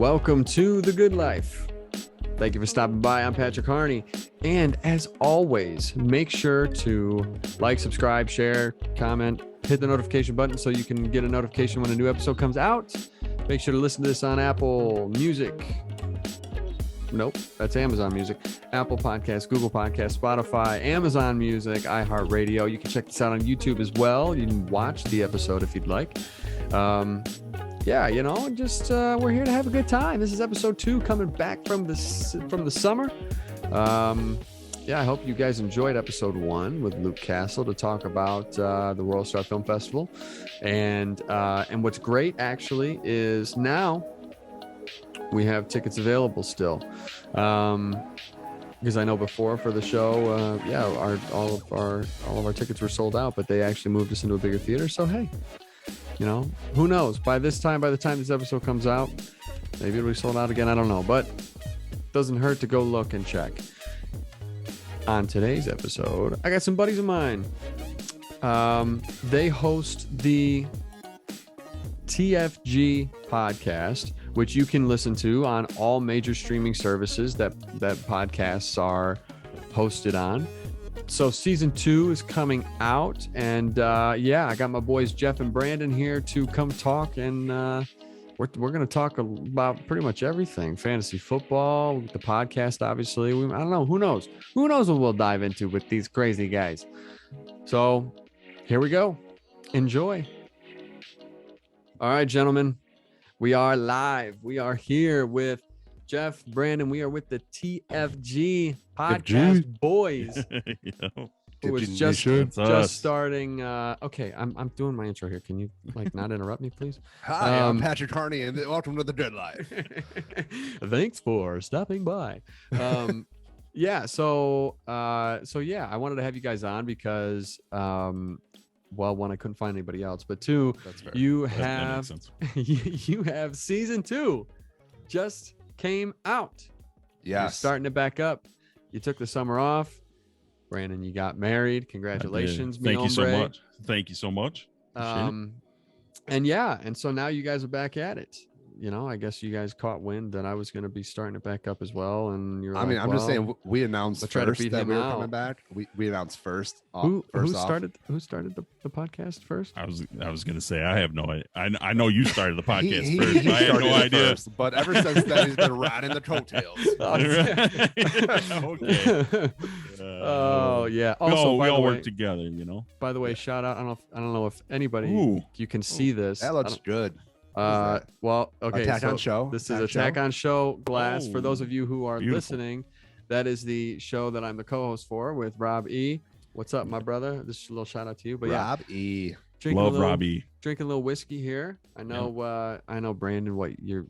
Welcome to The Good Life. Thank you for stopping by. I'm Patrick Harney. And as always, make sure to like, subscribe, share, comment, hit the notification button so you can get a notification when a new episode comes out. Make sure to listen to this on Apple Music. Nope, that's Amazon Music. Apple Podcasts, Google Podcasts, Spotify, Amazon Music, iHEART Radio. You can check this out on YouTube as well. You can watch the episode if you'd like. We're here to have a good time. This is episode 2, coming back from the summer. I hope you guys enjoyed episode 1 with Luke Castle to talk about the Royal Star Film Festival. And what's great actually is now we have tickets available still. Because I know before for the show, all of our tickets were sold out, but they actually moved us into a bigger theater. So hey, who knows? By the time this episode comes out, maybe it'll be sold out again. I don't know, but it doesn't hurt to go look and check. On today's episode, I got some buddies of mine. They host the TFG podcast, which you can listen to on all major streaming services that podcasts are hosted on. So season 2 is coming out, and I got my boys Jeff and Brandon here to come talk, and we're going to talk about pretty much everything: fantasy football, the podcast, obviously. I don't know, who knows what we'll dive into with these crazy guys. So here we go. Enjoy. All right, gentlemen, we are live. We are here with Jeff, Brandon. We are with the TFG podcast boys. Who was just starting. Okay, I'm doing my intro here. Can you not interrupt me, please? Hi, I'm Patrick Harney, and welcome to The Good Life. Thanks for stopping by. I wanted to have you guys on because one, I couldn't find anybody else, but 2, you have season 2 just came out. Yeah, you're starting it back up. You took the summer off. Brandon, you got married. Congratulations. Thank you so much. Thank you so much. And so now you guys are back at it. I guess you guys caught wind that I was going to be starting it back up as well. And I'm just saying, we announced first that we were coming back. We announced first. Who started the podcast first? I was going to say, I have no idea. I know you started the podcast first. I have no idea. First, but ever since then, he's been riding the coattails. Okay. Also, we all work together, By the way, shout out. I don't know if anybody you can see this. That looks good. Attack on Show. This is Attack on Show glass. For those of you who are listening, that is the show that I'm the co-host for with Rob E. What's up, my brother? This is a little shout out to you. But Rob E. Rob E. Drinking a little whiskey here. I know. I know, Brandon. What you're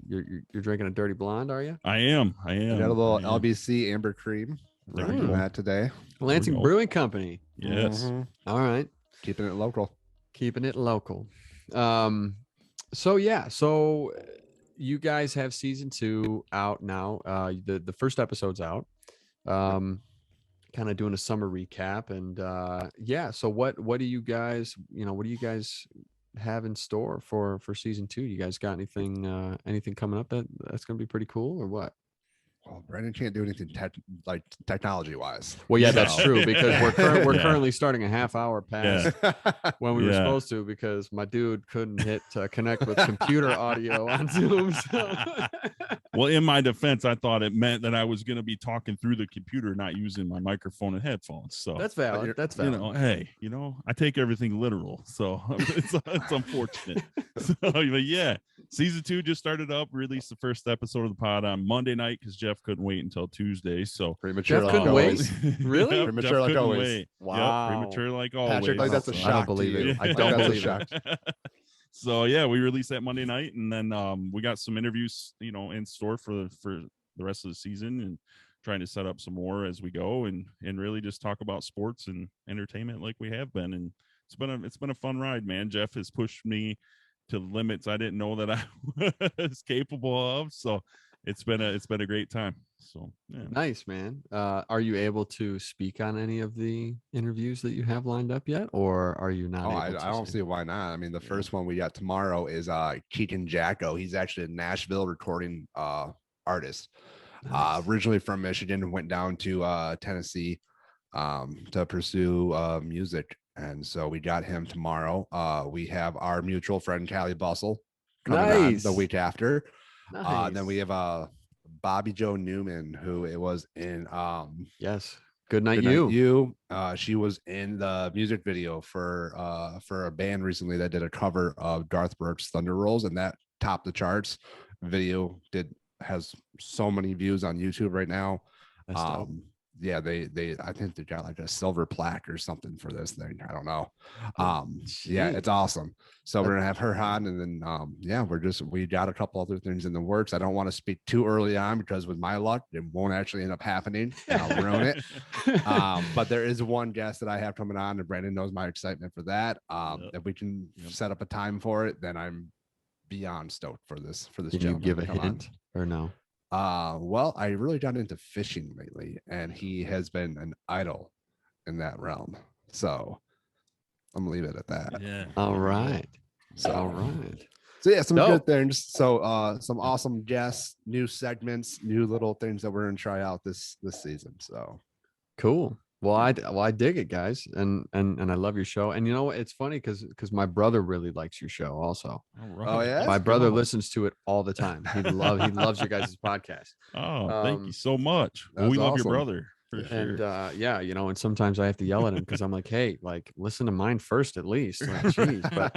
drinking a dirty blonde, are you? I am. I got a little LBC Amber Cream. Drinking that today. Lansing Brewing Company. Yes. Mm-hmm. All right. Keeping it local. So you guys have season 2 out now. The first episode's out. Kind of doing a summer recap, and so what do you guys have in store for season 2? You guys got anything coming up that's gonna be pretty cool, or what? Well, Brandon can't do anything technology wise. Well, yeah, that's true, because we're currently starting a half hour past when we were supposed to, because my dude couldn't hit connect with computer audio on Zoom. So. Well, in my defense, I thought it meant that I was going to be talking through the computer, not using my microphone and headphones. So that's valid. I take everything literal, so it's unfortunate. So, but yeah, season 2 just started up. Released the first episode of the pod on Monday night because Jeff couldn't wait until Tuesday. So premature. Jeff couldn't wait. Really? Premature like always. Wait. Wow. Yep, premature like always. Patrick, like that's a shock. I don't believe it. I don't believe it. So we released that Monday night, and then we got some interviews, in store for the rest of the season, and trying to set up some more as we go, and really just talk about sports and entertainment like we have been. And it's been a fun ride, man. Jeff has pushed me to limits I didn't know that I was capable of. So it's been a great time. So yeah. Nice, man. Are you able to speak on any of the interviews that you have lined up yet, or are you not? Oh, able I don't see why not. I mean, the first one we got tomorrow is Keegan Jacko. He's actually a Nashville recording artist. Nice. Originally from Michigan and went down to Tennessee to pursue music. And so we got him tomorrow. We have our mutual friend Callie Bustle coming on the week after. Nice. Then we have Bobby Joe Newman, who it was in yes. Good Night You. She was in the music video for a band recently that did a cover of Garth Brooks' Thunder Rolls, and that topped the charts. Video has so many views on YouTube right now. Yeah, they I think they got like a silver plaque or something for this thing. I don't know. Yeah, it's awesome. So we're gonna have her on, and then yeah, we got a couple other things in the works. I don't want to speak too early on because with my luck, it won't actually end up happening, and I'll ruin it. But there is one guest that I have coming on, and Brandon knows my excitement for that. If we can set up a time for it, then I'm beyond stoked for this. Can you give a hint or no? Well, I really got into fishing lately, and he has been an idol in that realm. So I'm gonna leave it at that. Yeah. All right. So yeah, some good things. So some awesome guests, new segments, new little things that we're gonna try out this season. So cool. Well, I dig it, guys, and I love your show. And you know what? It's funny because my brother really likes your show also. Oh yeah, my brother listens to it all the time. He loves your guys' podcast. Oh, thank you so much. Well, we love your brother for sure. And yeah, and sometimes I have to yell at him because I'm like, hey, like listen to mine first at least. Like, geez, but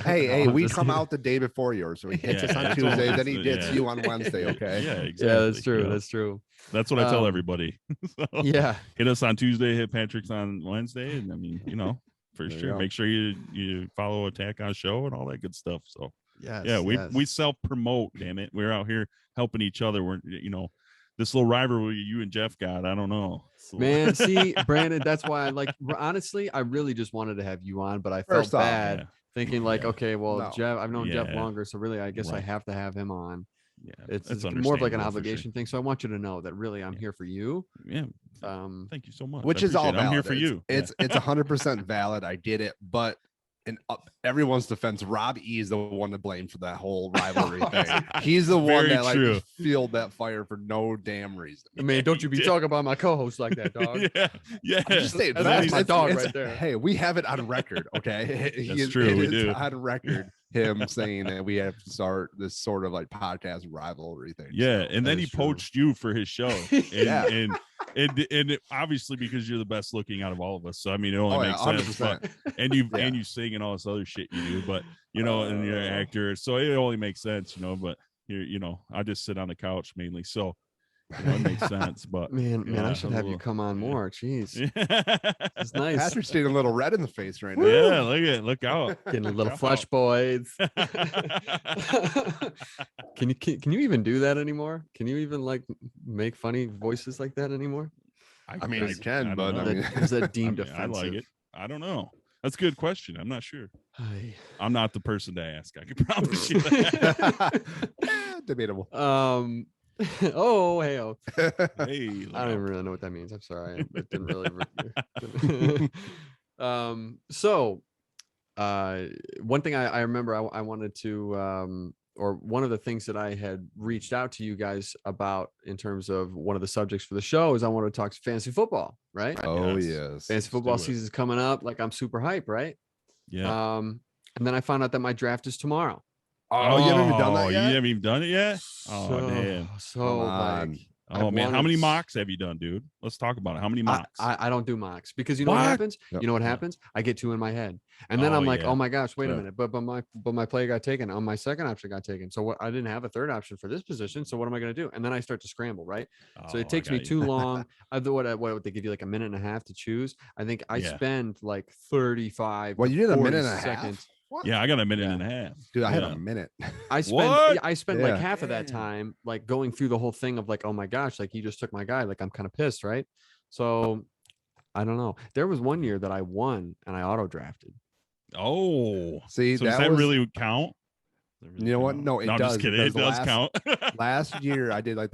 hey, we come out the day before yours, so he hits us on Tuesday, then he gets you on Wednesday. Okay. Yeah, exactly. Yeah, that's true. That's true. That's what I tell everybody. So, yeah, hit us on Tuesday, hit Patrick's on Wednesday, and I mean, for sure. Make sure you follow Attack on Show and all that good stuff. So we self promote. Damn it, we're out here helping each other. We're this little rivalry you and Jeff got. I don't know, man. See, Brandon, that's why honestly, I really just wanted to have you on, but I felt bad thinking like, okay, well, Jeff, I've known Jeff longer, so really, I guess I have to have him on. Yeah, it's more of like an obligation thing. So I want you to know that really I'm here for you. Yeah. Thank you so much. Which is all valid. I'm here for you. It's 100% valid. I get it, but in everyone's defense, Rob E is the one to blame for that whole rivalry thing. He's the one that like fueled that fire for no damn reason. I mean, don't you be talking about my co-host like that, dog. Yeah. I'm just saying, that's my dog right there. Hey, we have it on record, okay? That's true. We do on record. Him saying that we have to start this sort of like podcast rivalry thing. Yeah, so, and then he poached you for his show. And, and obviously because you're the best looking out of all of us. So I mean, it only makes sense. But, and you sing and all this other shit you do, but and you're an actor, so it only makes sense, But you're, I just sit on the couch mainly, so it makes sense. But man, I should have you come on more. Jeez, it's nice. Patrick's getting a little red in the face right now. Yeah, look out, getting a little flush, boys. Can you even do that anymore? Can you even like make funny voices like that anymore? I mean, I can, but is that deemed offensive? I like it. I don't know. That's a good question. I'm not sure. I'm not the person to ask. I can promise you that. Debatable. Oh, hey, hey, I don't even really know what that means. I'm sorry. It didn't really. So one thing I remember I wanted to, or one of the things that I had reached out to you guys about in terms of one of the subjects for the show is I wanted to talk fantasy football, right? Oh, yes. Fantasy football season is coming up. Like I'm super hyped, right? Yeah. And then I found out that my draft is tomorrow. Oh, you haven't even done that yet? You haven't even done it yet? Oh, damn. So like, oh man, how many mocks have you done, dude? Let's talk about it. How many mocks? I don't do mocks because you know what happens? Yep. You know what happens? I get two in my head. And then I'm like, oh my gosh, wait a minute. But my player got taken. My second option got taken. So what, I didn't have a third option for this position. So what am I going to do? And then I start to scramble, right? So it takes me too long. What they give you like a minute and a half to choose. I think I spend like 35. Well, you did a minute and a half. What? Yeah, I got a minute and a half. Dude, I had a minute. I spent like half of that time like going through the whole thing of like, oh my gosh, like he just took my guy. Like I'm kind of pissed, right? So I don't know. There was one year that I won and I auto drafted. Oh, see, so does that really count? You know what? No, it I'm does. just kidding. It does count. Last year, I did like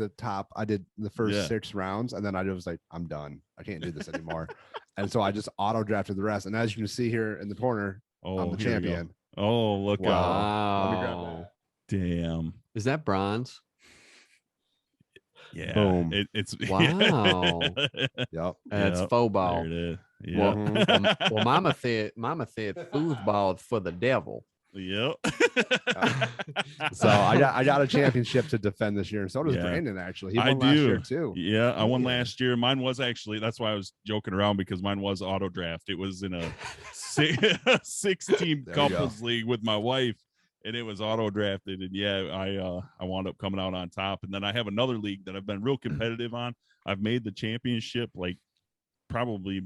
I did the first Yeah. 6 rounds, and then I was like, I'm done. I can't do this anymore. And so I just auto drafted the rest. And as you can see here in the corner, I'm the here we go. champion. Oh, look out. Let me grab Wow. that. Damn. Is that bronze? Yeah. Boom. It's Wow. Yep. That's Yep, football. There it is. Well, Yeah. well, Mama said football for the devil. Yep. So I got a championship to defend this year, and so does Yeah. Brandon. Actually, he I won last year do. too. Yeah, I won Yeah. last year. Mine was actually, that's why I was joking around, because mine was auto draft. It was in a 6-team There you go. couples league with my wife, and it was auto drafted. And yeah, I wound up coming out on top. And then I have another league that I've been real competitive on. I've made the championship like probably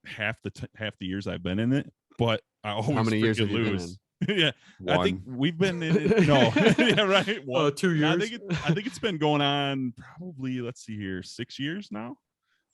half the years I've been in it, but I always How many years have you lose. Yeah, One. I think we've been in it. No, yeah, right. 2 years. I think it's been going on probably, let's see here, 6 years now,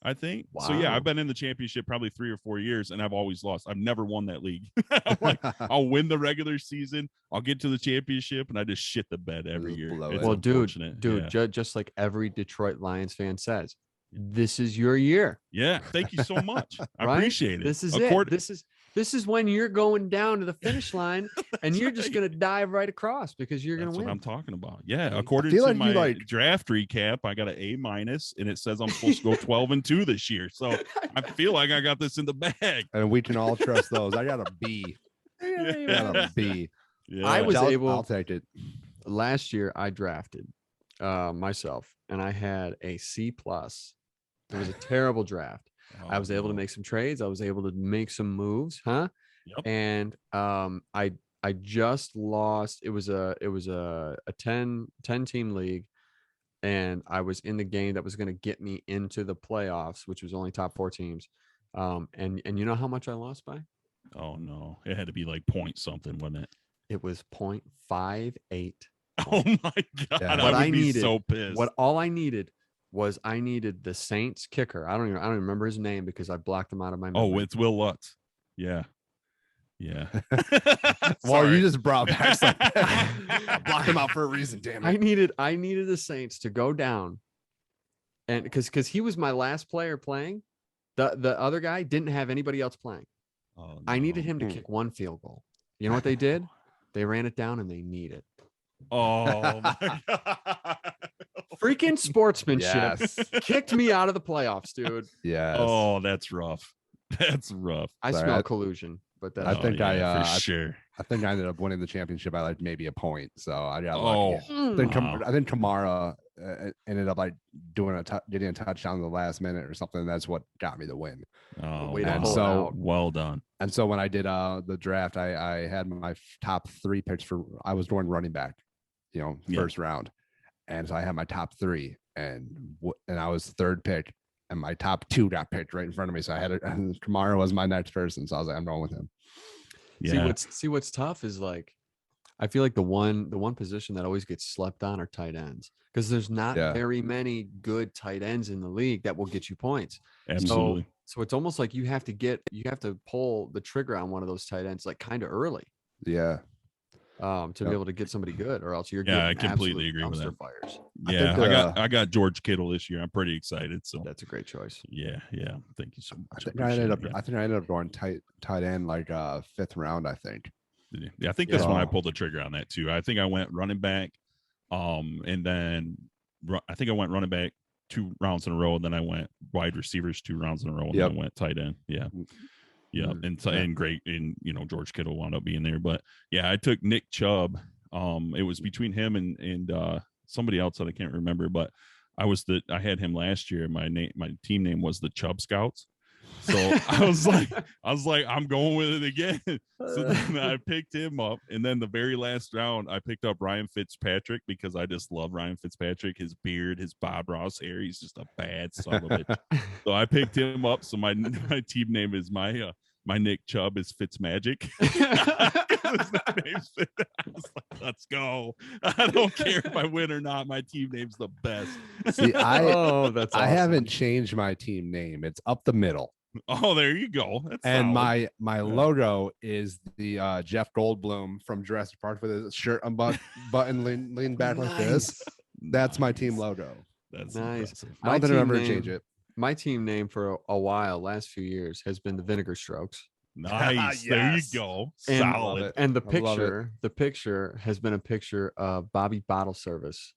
I think. So yeah, Wow. I've been in the championship probably 3 or 4 years, and I've always lost. I've never won that league. I'm like, I'll win the regular season, I'll get to the championship, and I just shit the bed every Just year. blow It's it. Well, unfortunate. dude, yeah. just like every Detroit Lions fan says, this is your year. Yeah, thank you so much. I Right? appreciate it. This is Accord- it. This is when you're going down to the finish line, and you're just right. gonna dive right across because you're That's gonna what win. I'm talking about. Yeah, I according feel to like you, my like- draft recap, I got an A-, and it says I'm supposed to go 12-2 this year. So I feel like I got this in the bag. And we can all trust those. I got a B. I got a B. Yeah. I was able- I'll take it. Last year, I drafted myself, and I had a C plus. It was a terrible draft. I was able to make some trades. I was able to make some moves, huh? Yep. And I just lost. It was a 10 team league, and I was in the game that was going to get me into the playoffs, which was only top 4 teams. And you know how much I lost by? Oh no, it had to be like point something, wasn't it? It was 0.58. Oh my god, Yeah. What I I would be needed- so pissed. All I needed was I needed the Saints kicker. I don't even remember his name because I blocked him out of my memory. Oh, it's Will Lutz. Yeah. Yeah. Well, Sorry. you just brought back something. I blocked him out for a reason. Damn I it. needed the Saints to go down, and because he was my last player playing, the other guy didn't have anybody else playing. Oh, I needed no. him to kick 1 field goal. You know what they did? They ran it down and they need it. Oh my god. Freaking sportsmanship Yes. kicked me out of the playoffs, dude. Yes. Oh, that's rough. That's rough. I Sorry, smell I- collusion, but that's I think for sure. I think I ended up winning the championship by like maybe a point. So I got Oh, lucky. I think wow. Kamara ended up like getting a touchdown in the last minute or something. That's what got me the win. Oh, way to wow. And pull it so- out. well done. And so when I did the draft, I had my top 3 picks for. I was going running back, Yeah. first round, and so I had my top 3, and I was 3rd pick, and my top 2 got picked right in front of me. So I had it. And Kamara was my next person, so I was like, I'm going with him. Yeah. See what's tough is like I feel like the one position that always gets slept on are tight ends because there's not Yeah. very many good tight ends in the league that will get you points. Absolutely. So it's almost like you have to pull the trigger on one of those tight ends like kind of early Yeah. to be Yep. able to get somebody good, or else you're Yeah, I getting completely absolute agree with dumpster that. fires. Yeah, think, I got George Kittle this year. I'm pretty excited. So That's a great choice. yeah. Thank you so I much. think I ended up. appreciate it, I think I ended up going tight end like 5th round. I think. Yeah, I think that's when I Yeah. pulled the trigger on that too. I think I went running back, and then I think I went running back 2 rounds in a row, and then I went wide receivers 2 rounds in a row, and Yep. then I went tight end. Yeah, yeah, Mhm. and great, and George Kittle wound up being there, but yeah, I took Nick Chubb. It was between him and somebody else that I can't remember, but I had him last year. My team name was the Chubb Scouts. So I was like, I'm going with it again. So then I picked him up, and then the very last round, I picked up Ryan Fitzpatrick because I just love Ryan Fitzpatrick. His beard, his Bob Ross hair, he's just a bad son of a bitch. So I picked him up. So my team name is my Nick Chubb is Fitzmagic. His nickname's Fitz. I was like, let's go. I don't care if I win or not. My team name's the best. See, Oh, that's I awesome. haven't changed my team name. It's up the middle. Oh, there you go. That's And solid. my logo is the Jeff Goldblum from Jurassic Park with his shirt button leaned back like this. That's my team logo. That's Nice. impressive. I don't think I'm ever gonna change it. My team name for a while, last few years, has been the Vinegar Strokes. Nice. There you Yes. go. And- Solid. And I love the picture has been a picture of Bobby Bottle Service.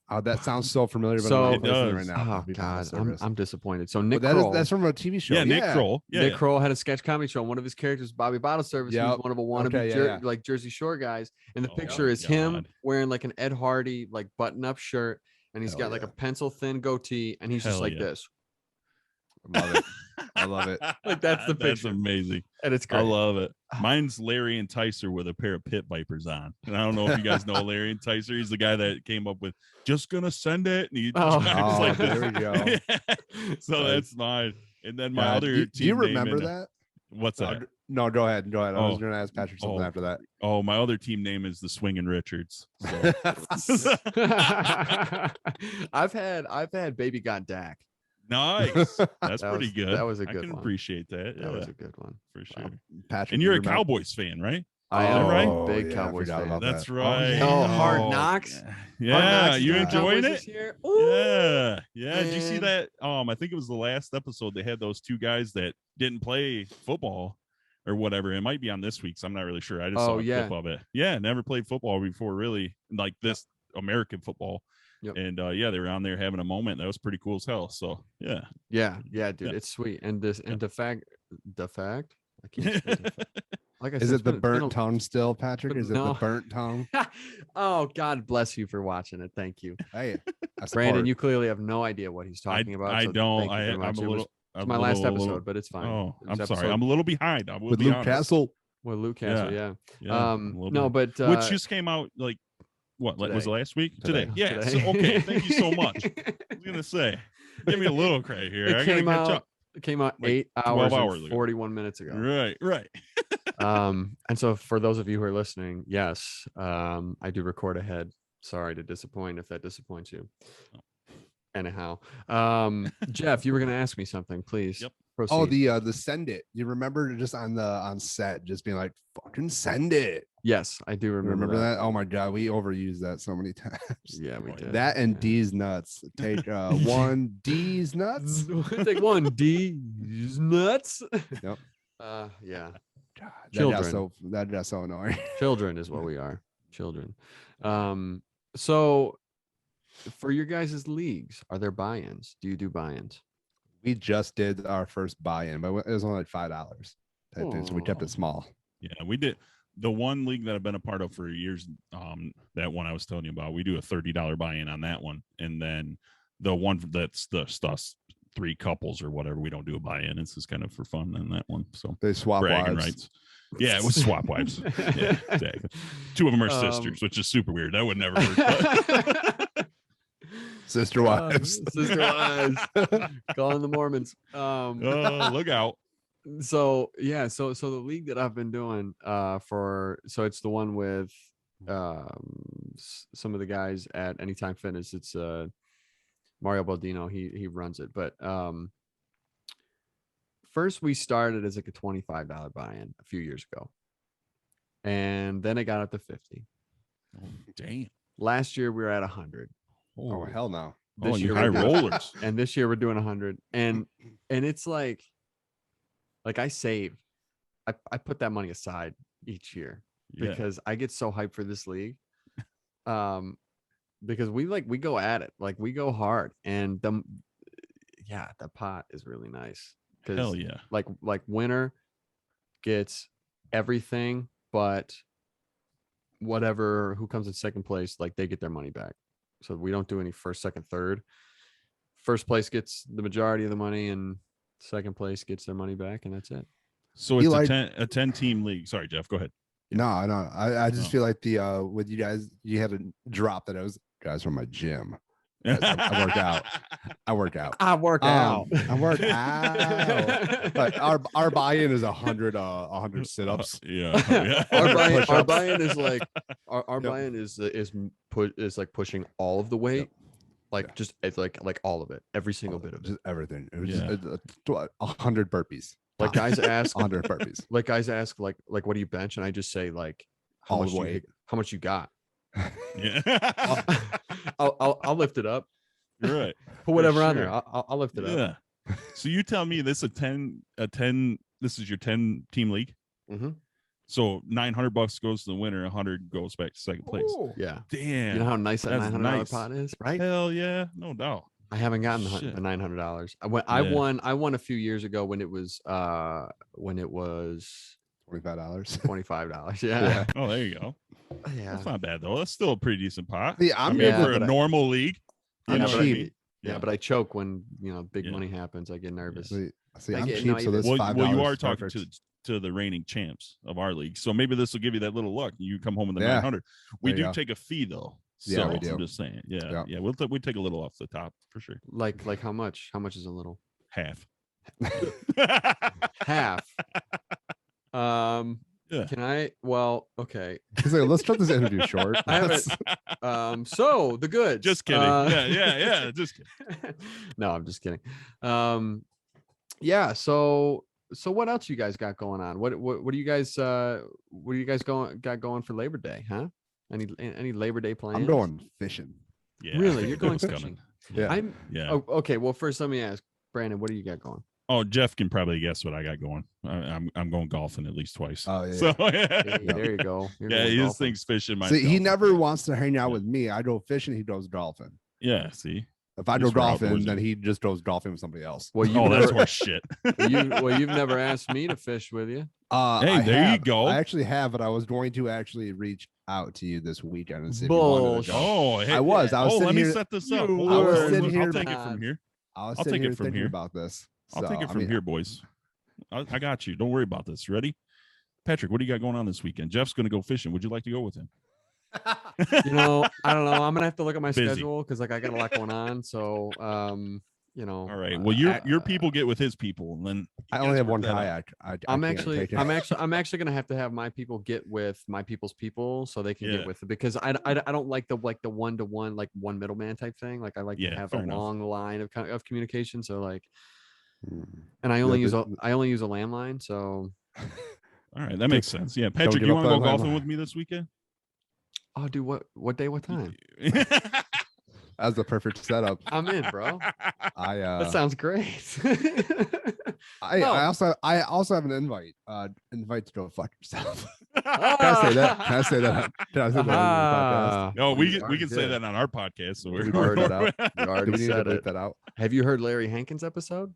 Oh, that sounds so familiar. But So- I'm It not listening does. right now. Oh Bobby Bottle God, Service. I'm disappointed. So But Nick that Kroll, that's from a TV show. Yeah, Nick Kroll. Yeah, Nick yeah. Kroll had a sketch comedy show. And one of his characters, Bobby Bottle Service, he was Yep. one of a wannabe Okay, yeah. like Jersey Shore guys. And the Oh, picture is him God. wearing like an Ed Hardy like button-up shirt, and he's Hell got like yeah. a pencil thin goatee, and he's just Hell like yeah. this. I love it. I love it. Like, that's the That's picture. amazing. And it's great. I love it. Mine's Larry Enticer with a pair of pit vipers on. And I don't know if you guys know Larry Enticer. He's the guy that came up with just gonna send it. And he Oh. drives like there we this. go. Yeah. So Nice. that's mine. And then my other do you team remember name that? What's that? No, go ahead. I was Oh. going to ask Patrick something Oh. after that. Oh, my other team name is the Swingin' Richards. So. I've had Baby Got Dak. Nice. That's That pretty was- good. that was a I good can one. appreciate that. That was Yeah, a good one. for sure. Patrick, And do you're you a remember- Cowboys fan, right? I Is am that right? a big Yeah, I Cowboys forgot fan. about That's that. right. Oh, Hard Knocks. Yeah, Hard yeah. Knocks You is the enjoying Cowboys it? this year? Yeah, yeah. Did you see man. that? I think it was the last episode. They had those two guys that didn't play football or whatever. It might be on this week's. I'm not really sure. I just saw a clip of it. Yeah, never played football before, really, like this American football. Yep. And yeah, they were on there having a moment. That was pretty cool as hell. So yeah, Yeah, dude, Yeah. it's sweet. And this and the fact, I can't say the fact. Like I Is said, it the it's been burnt tongue still, Patrick? but Is it the no. burnt tongue? Oh, God bless you for watching it. Thank you, Hey, I Brandon. support. You clearly have no idea what he's talking about. I so don't. thank you very I'm much. a It was- little. It's I'm my a last little- episode, but it's fine. Oh, It was I'm sorry. episode I'm a little behind. I will with be Luke honest. Castle. with Luke Castle. Yeah. Yeah, I'm a little No, behind. but Which just came out like what? Like was it today. last week? Today. Yeah. Today. So, okay. Thank you so much. I was gonna say, give me a little credit here. I It gotta came catch out. up. It came out like 8 12 hours hours and ago. 41 minutes ago. Right. And so for those of you who are listening, yes, I do record ahead. Sorry to disappoint if that disappoints you. Anyhow, Jeff, you were going to ask me something, please. Yep. Proceed. Oh, the send it. You remember just on set, just being like, "Fucking send it." Yes, I do You remember, remember that? Oh my god, we overused that so many times. Yeah, we did. That and yeah. D's nuts. Take one D's nuts. Take one D's nuts. Yep. Yeah. God, Children. that's so annoying. Children is what we are. Children. So for your guys' leagues, are there buy-ins? Do you do buy-ins? We just did our first buy-in, but it was only like $5. So we kept Oh. it small. Yeah, we did. The one league that I've been a part of for years, that one I was telling you about, we do a $30 buy-in on that one, and then the one that's the stuff, 3 couples or whatever, we don't do a buy-in. It's just kind of for fun in that one. So They swap bragging wives. rights. Yeah, it was swap wives. Yeah, exactly. 2 of them are sisters, which is super weird. That would never work. But Sister wives. Sister wives. Calling the Mormons. look out. So yeah, so the league that I've been doing so it's the one with some of the guys at Anytime Fitness. It's Mario Baldino, he runs it. But first we started as like a $25 buy-in a few years ago, and then it got up to 50. Oh, damn. Last year we were at 100. Oh hell no. Oh, This you year high we're doing- rollers. and this year we're doing 100, and it's like I save, I put that money aside each year Yeah. because I get so hyped for this league, because we go at it, like we go hard, and the pot is really nice. Hell yeah. Like winner gets everything, but who comes in second place, like they get their money back. So we don't do any first, second, third. First place gets the majority of the money, and second place gets their money back, and that's it. So You it's like- a 10 team league. Sorry, Jeff, go ahead. No. I just Oh. feel like with you guys, you had a drop that I was guys from my gym. I work out. I work out. I work out. I work out. But our buy-in is 100 sit-ups. Yeah. Our buy-in is like our Yep. buy-in is like pushing all of the weight, Like just it's like all of it, every single bit of it. Just everything. It was Yeah. just 100 burpees. Like guys ask, 100 burpees. like guys ask, like what do you bench? And I just say like how All much the weight. how much you got. Yeah. I'll lift it up. You're right. Put whatever on there. sure. I'll lift it up. Yeah. So you tell me this a 10 this is your 10 team league. Mm-hmm. So $900 goes to the winner, 100 goes back to second place. Yeah. Damn. You know how nice that That's $900 nice. pot is, right? Hell yeah, no doubt. I haven't gotten the Shit. $900. I won a few years ago when it was $25. $25. Yeah. Yeah. Oh, there you go. Yeah. That's not bad though. That's still a pretty decent pot. See, I I'm mean, good for with a it. normal league. You I'm know what I cheap. mean? Yeah, but I choke when big Yeah. money happens. I get nervous. See, I I'm get cheap, no, so this Well, $5 you are is talking perfect. to the reigning champs of our league, so maybe this will give you that little luck. You come home with the Yeah. 900. We There you do go. take a fee though. Yeah, So we do. I'm just saying. Yeah. Yeah. We'll take a little off the top for sure. Like how much? How much is a little? Half. Half. Yeah. Can I? Well, okay. He's like, let's cut this interview short. I haven't. So the goods. Just kidding. Yeah. Just kidding. No, I'm just kidding. Yeah. So what else you guys got going on? What do you guys got going for Labor Day? Huh? Any Labor Day plans? I'm going fishing. Yeah. Really? You're going It's fishing? Yeah. Yeah. Oh, okay. Well, first let me ask Brandon, what do you got going? Oh, Jeff can probably guess what I got going. I'm going golfing at least twice. Oh, yeah. So Hey, there you go. You're yeah, going his golfing. thing's fishing. See, he myself. never wants to hang out Yeah. with me. I go fishing, he goes golfing. Yeah. See. If I Just go for golfing, outdoorsy. then he just goes golfing with somebody else. Well, Oh, that's never, horse shit. you've never asked me to fish with you. Hey, I there you have. go. I actually have, but I was going to actually reach out to you this weekend and see if you wanted to go. Oh, hey, I was let sitting me here. set this up. You Hold I on. was were sitting here. I'll take it from here. I was I'll sitting take it here from thinking here. about this. I'll So, take it I from mean, here, boys. I got you. Don't worry about this. Ready? Patrick, what do you got going on this weekend? Jeff's going to go fishing. Would you like to go with him? I don't know. I'm gonna have to look at my Busy. schedule because like I got a lot going on. So All right. Well, your people get with his people, and then I you only guys have work one that out. kayak. I'm can't actually take it. I'm actually gonna have my people get with my people's people so they can Yeah. get with it because I don't like the one-to-one like one middleman type thing. Like I like to Yeah, have fair a enough. long line of communication. So like, Mm. and I only Yeah, use a landline. So All right, that makes sense. Yeah, Patrick, give you up want to go that golfing landline. with me this weekend? I'll do what day, what time? That's the perfect setup. I'm in, bro. That sounds great. I also have an invite. Invite to go fuck yourself. Can I say that? Can I say that? Can I say that on the podcast? Ah, No, we you can already say did. that on our podcast. So We we're already did out. You Do already we need to said bleep it. that out? Have you heard Larry Hankins' episode?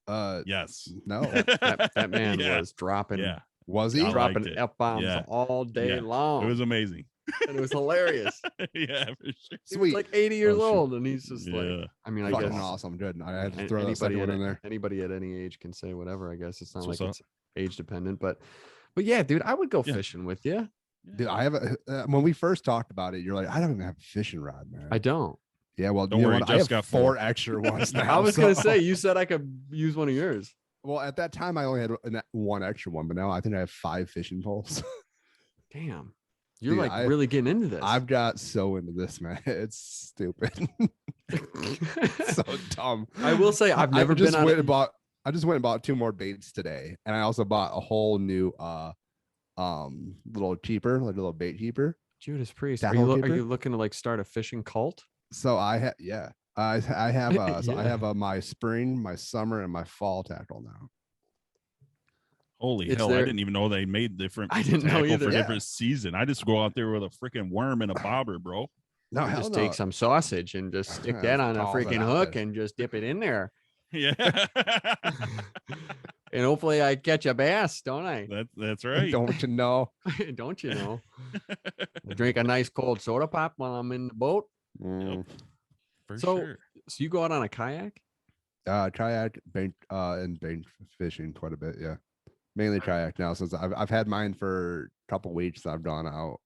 Yes. No. That man Yeah. was dropping Yeah. Was he? I dropping liked it. F bombs Yeah. all day Yeah. long. It was amazing. and it was hilarious. Yeah, for sure. He was Sweet. like 80 years Oh, shoot. old, and he's just like, Yeah. I mean, I Fucking guess awesome. Good. I had to an- throw that second one in there. anybody at any age can say whatever. I guess it's not That's like what's it's age dependent, but yeah, dude, I would go Yeah. fishing with you. Dude, I have when we first talked about it, you're like, I don't even have a fishing rod, man. I don't. Yeah, well, Don't you know worry, what? I Jeff's have got 4 4. extra ones now. I was gonna so- say you said I could use one of yours. Well, at that time, I only had one extra one, but now I think I have 5 fishing poles. Damn, you're Dude, like really getting into this. I've got so into this, man. It's stupid. So dumb. I will say I've never been on. I just went and bought 2 more baits today, and I also bought a whole new little keeper, like a little bait keeper. Judas Priest. Are Tackle you, are keeper? you looking to like start a fishing cult? So I have I have so I Yeah. have my spring, my summer, and my fall tackle now. Holy It's hell! I there- didn't even know they made different. I didn't know tackle either. for Yeah. different season. I just go out there with a freaking worm and a bobber, bro. No, You hell just no. take some sausage and just stick Yeah, that on a toss it freaking out hook there. and just dip it in there. Yeah, And hopefully I catch a bass, don't I? that's right. Don't you know? Don't you know? Drink a nice cold soda pop while I'm in the boat. Mm. For So- sure. So you go out on a kayak? Kayak, bank, and bank fishing quite a bit. Yeah, mainly kayak now since I've had mine for a couple weeks. I've gone out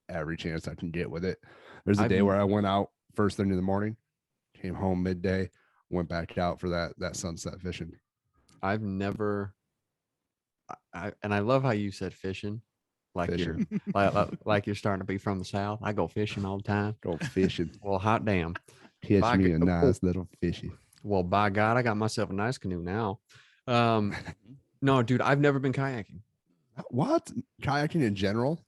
every chance I can get with it. There's a I've day n- where I went out first thing in the morning, came home midday, went back out for that sunset fishing. I've never. And I love how you said fishing. like Fishing. you're like you're starting to be from the South. I go fishing all the time. Go fishing. Well, hot damn. Catch By me g- a nice little fishy. Well, by God, I got myself a nice canoe now. No, dude, I've never been kayaking What? Kayaking in general?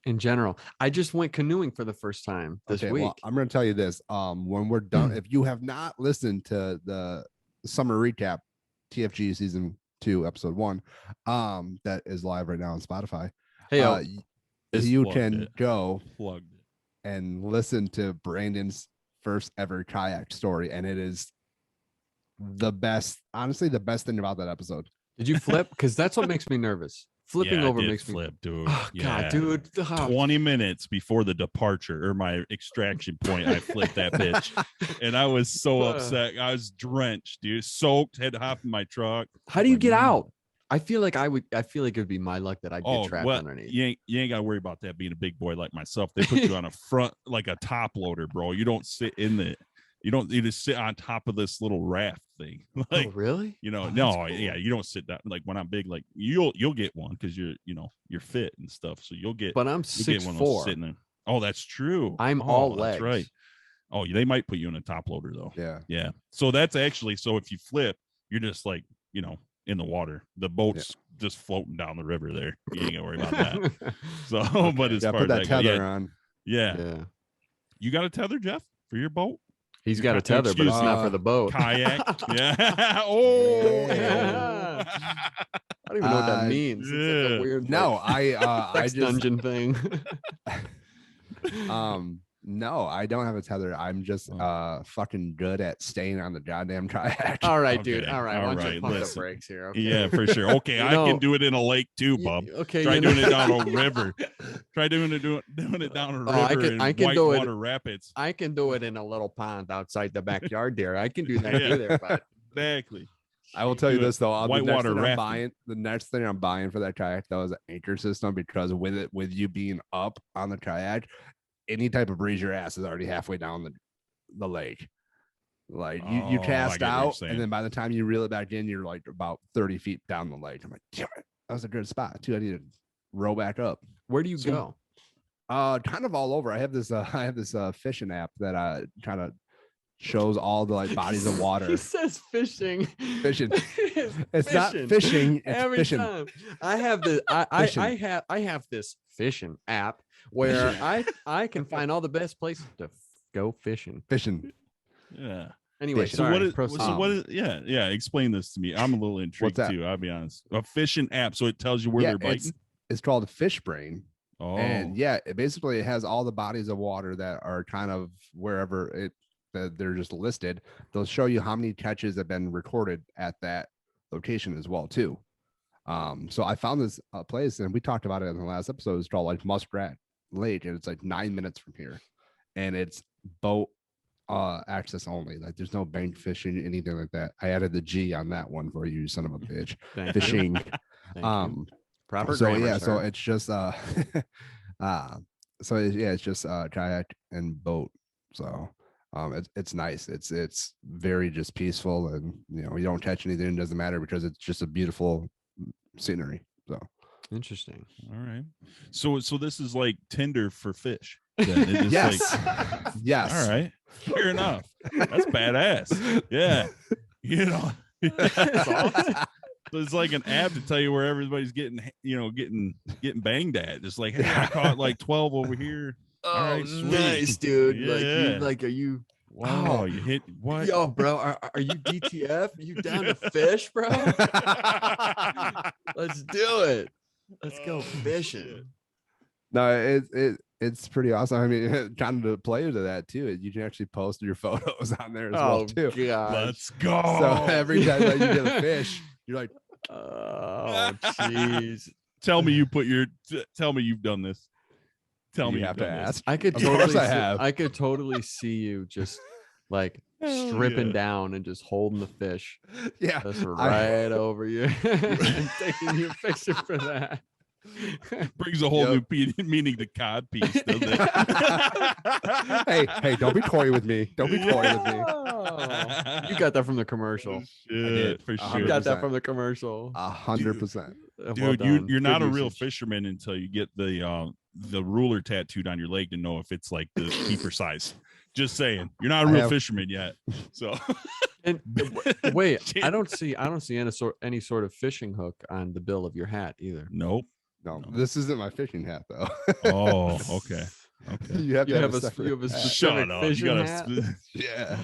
in general. I just went canoeing for the first time this week. Well, I'm going to tell you this. When we're done, if you have not listened to the summer recap, TFG season 2, episode 1, that is live right now on Spotify. Hey, You can go Plugged it. and listen to Brandon's first ever kayak story, and it is the best. Honestly, the best thing about that episode. did you flip? Because that's what makes me nervous. Flipping Yeah, I over did makes flip, me. dude. Oh, Yeah. God, dude. Oh, 20 minutes before the departure or my extraction point, I flipped that bitch, and I was so upset. I was drenched, dude, soaked. Had to hop in my truck. how do you Like, get out? I feel like it would be my luck that I'd get trapped underneath. you ain't got to worry about that being a big boy like myself. They put you on a front like a top loader, bro. You don't sit in the. You just sit on top of this little raft thing. Like, Oh, really? no, cool. yeah, you don't sit down. Like when I'm big, like you'll get one because you're fit and stuff. So you'll get. But I'm You'll get one of those 6'4". sitting there. Oh, that's true. I'm all that's legs. right. Oh, they might put you in a top loader though. Yeah. Yeah. So that's actually if you flip, you're just like in the water. The boat's just floating down the river there. You ain't gotta worry about that. So, but as far put that as that tether on. yeah. Yeah. You got a tether, Jeff, for your boat? He's got a tether, but it's Excuse not for the boat. Kayak. Yeah. Oh. Yeah. I don't even know what that means. It's like a weird I sex just dungeon thing. no, I don't have a tether. I'm just fucking good at staying on the goddamn kayak. All right, Okay, dude. All right. all Why don't right, you pump the listen. brakes here? Okay. Yeah, for sure. Okay, You I know- can do it in a lake too, bub. Okay. Try you doing know- it down a river. Try doing it down a river Oh, I can in do it. Whitewater Rapids. I can do it in a little pond outside the backyard there. I can do that Yeah. too there, but Exactly. I will tell you Do it. this though. Whitewater The next thing I'm buying for that kayak though is an anchor system, because with you being up on the kayak, any type of breeze your ass is already halfway down the lake. Like you Oh, I cast get what you're out, saying. and then by the time you reel it back in, you're like about 30 feet down the lake. I'm like, damn it, that was a good spot too. I need to row back up. where do you So- go? Kind of all over. I have this fishing app that kind of shows all the like bodies of water. He says fishing. Fishing. It's not fishing, it's every fishing. time. I have the I Fishing. have this fishing app where I can find all the best places to go fishing. Fishing. Yeah. Anyway, Fishing. So sorry. what is proceed. so what is yeah, explain this to me. I'm a little intrigued that? too, I'll be honest. A fishing app, so it tells you where they're biting. It's called Fish Brain. Oh, And it has all the bodies of water that are kind of wherever that they're just listed. They'll show you how many catches have been recorded at that location as well too. So I found this place, and we talked about it in the last episode. It's called like Muskrat Lake, and it's like 9 minutes from here, and it's boat access only. Like there's no bank fishing, anything like that. I added the G on that one for you, son of a bitch. Thank you. Fishing. Thank you. Proper So grammar, so sir. it's just it's just kayak and boat. So it's nice. It's very just peaceful, and you don't catch anything. It doesn't matter because it's just a beautiful scenery. So Interesting. all right. So this is like Tinder for fish. Then. It is yes, like, yes. all right. Fair enough. That's badass. Yeah. So it's like an app to tell you where everybody's getting banged at. Just like, hey, I caught like 12 over here. Oh, All right, sweet. nice, dude. Yeah. Are you? Wow, Oh. you hit what? Yo, bro, are you DTF? You down to fish, bro? Let's do it. Let's go Oh, fishing. shit. No, it's pretty awesome. I mean, kind of play to that too. You can actually post your photos on there as well too. God. Let's go. So every time that you get a fish, you're like, Oh, jeez. Tell me tell me you've done this. Tell me you you've have to done this. ask. I could Of course totally I see, have. I could totally see you just like Hell stripping yeah. down and just holding the fish Yeah, just right over you and taking your picture for that. Brings a whole Yep. new meaning to cod piece, doesn't it? hey, don't be coy with me. Don't be coy with me. Oh, you got that from the commercial. Shit, for I You sure. got that 100%. from the commercial. 100%. Well Dude, done. you're not Good a real usage. fisherman until you get the ruler tattooed on your leg to know if it's like the keeper size. Just saying, you're not a real fisherman yet. So, And wait, I don't see any sort of fishing hook on the bill of your hat either. Nope. No, this isn't my fishing hat though. Oh, okay. Okay. You have to have a separate hat. specific Shut up. You fishing gotta. hat. Yeah.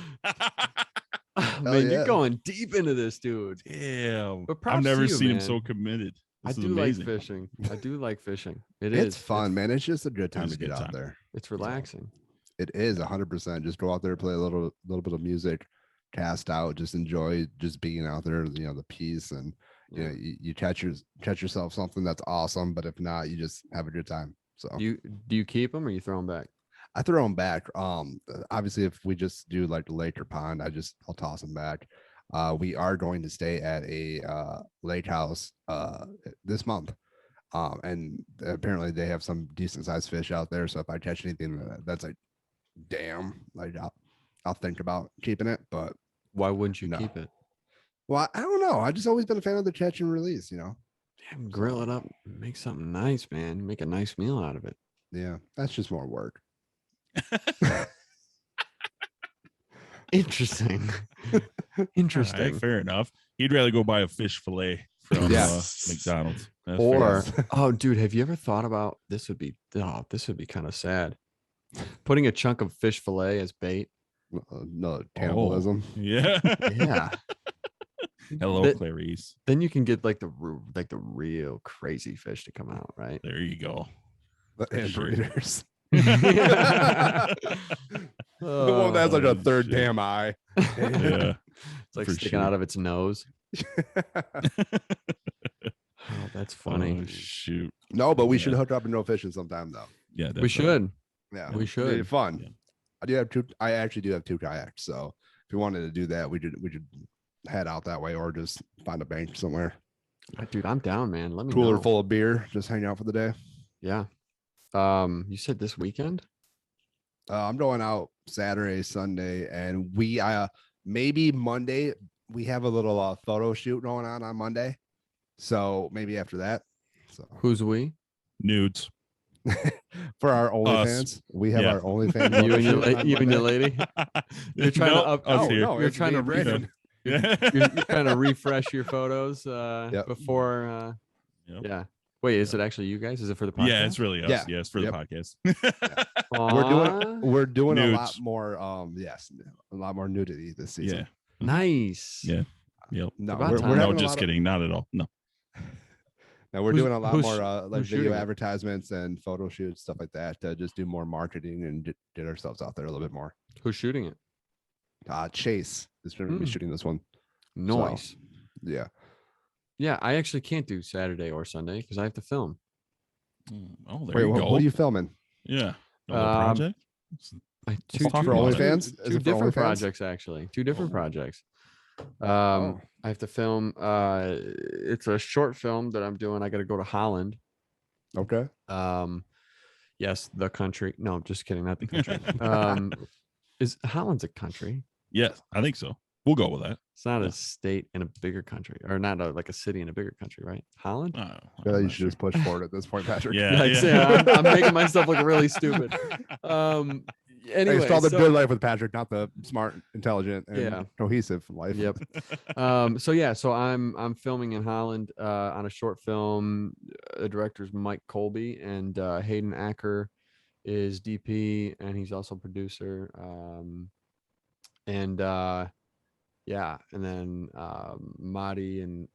Oh, man, yeah. you're going deep into this, dude. Damn. But props I've to never you, seen him man. so committed. I This is do amazing. like fishing. I do like fishing. It's fun, man. It's just a good time is to a good get out time. there. It's relaxing. It is 100%. Just go out there, play a little bit of music, cast out, just enjoy just being out there. You know, the peace, and you know, you catch yourself something that's awesome. But if not, you just have a good time. So Do you keep them or you throw them back? I throw them back. Obviously, if we just do like the lake or pond, I'll toss them back. We are going to stay at a lake house this month. And apparently they have some decent sized fish out there. So if I catch anything that's like, damn, like I'll think about keeping it. But Why wouldn't you keep it? Well, I don't know. I just always been a fan of the catch and release, you know. Damn, grill it up, make something nice, man. Make a nice meal out of it. Yeah, that's just more work. Interesting. Interesting. All right, fair enough. He'd rather go buy a fish fillet from McDonald's. That's Or fair. oh, dude, have you ever thought about this? Would be kind of sad. Putting a chunk of fish fillet as bait. No cannibalism. Yeah. Yeah. Hello, Clarice. Then you can get like the real crazy fish to come out, right? There you go. And Sure. breeders. Oh, The one that's like a third shit. damn eye. Yeah. it's like for sticking sure. out of its nose. Oh, that's funny. Oh, shoot. No, but we Yeah. should hook up and go fishing sometime though. Yeah, We should. Yeah, We it'd should. be fun. Yeah. I actually do have 2 kayaks, so if you wanted to do that, we could head out that way or just find a bank somewhere. Dude, I'm down, man. Let me Cooler know. full of beer, just hang out for the day. Yeah. You said this weekend? I'm going out Saturday, Sunday, and we maybe Monday we have a little photo shoot going on Monday, so maybe after that. So Who's we? Nudes. for our OnlyFans, we have Yeah. our OnlyFans. You photo and your shoot on you and your Monday. lady. You're trying to up. us here. no, you're it's trying me to and Brandon. you're trying to refresh your photos Yep. before. Yep. Yeah. Wait, is it actually you guys? Is it for the podcast? Yeah, it's really us. Yeah. Yeah, it's for Yep. the podcast. We're doing a lot Nudes. more. A lot more nudity this season. Yeah. Nice. Yeah. Yep. No, About we're time. No, having a just lot kidding. Not at all. No. Now we're Who's- doing a lot who's- more like who's video shooting it? advertisements and photo shoots, stuff like that, to just do more marketing and get ourselves out there a little bit more. Who's shooting it? Chase is going to be Hmm. shooting this one. Nice. Yeah. Yeah, I actually can't do Saturday or Sunday because I have to film. Oh, there Wait, you go. what are you filming? Yeah. Another Um, project? Two talk For about it. OnlyFans? Is Two it for different OnlyFans? projects, actually. Two different Oh. projects. Oh. I have to film. It's a short film that I'm doing. I got to go to Holland. Okay. Yes, the country. No, just kidding. Not the country. Is Holland's a country? Yes, I think so. We'll go with that. It's not Yeah. a state in a bigger country, or not like a city in a bigger country, right? Holland. Oh, I I'm feel like you not should sure. just push forward at this point, Patrick. Yeah. Like, say, I'm making myself look really stupid. Anyway, It's called the so- good life with Patrick, not the smart, intelligent, and Yeah. cohesive life. Yep. So I'm filming in Holland on a short film. The director's Mike Colby, and Hayden Acker is DP, and he's also producer. And then Marty and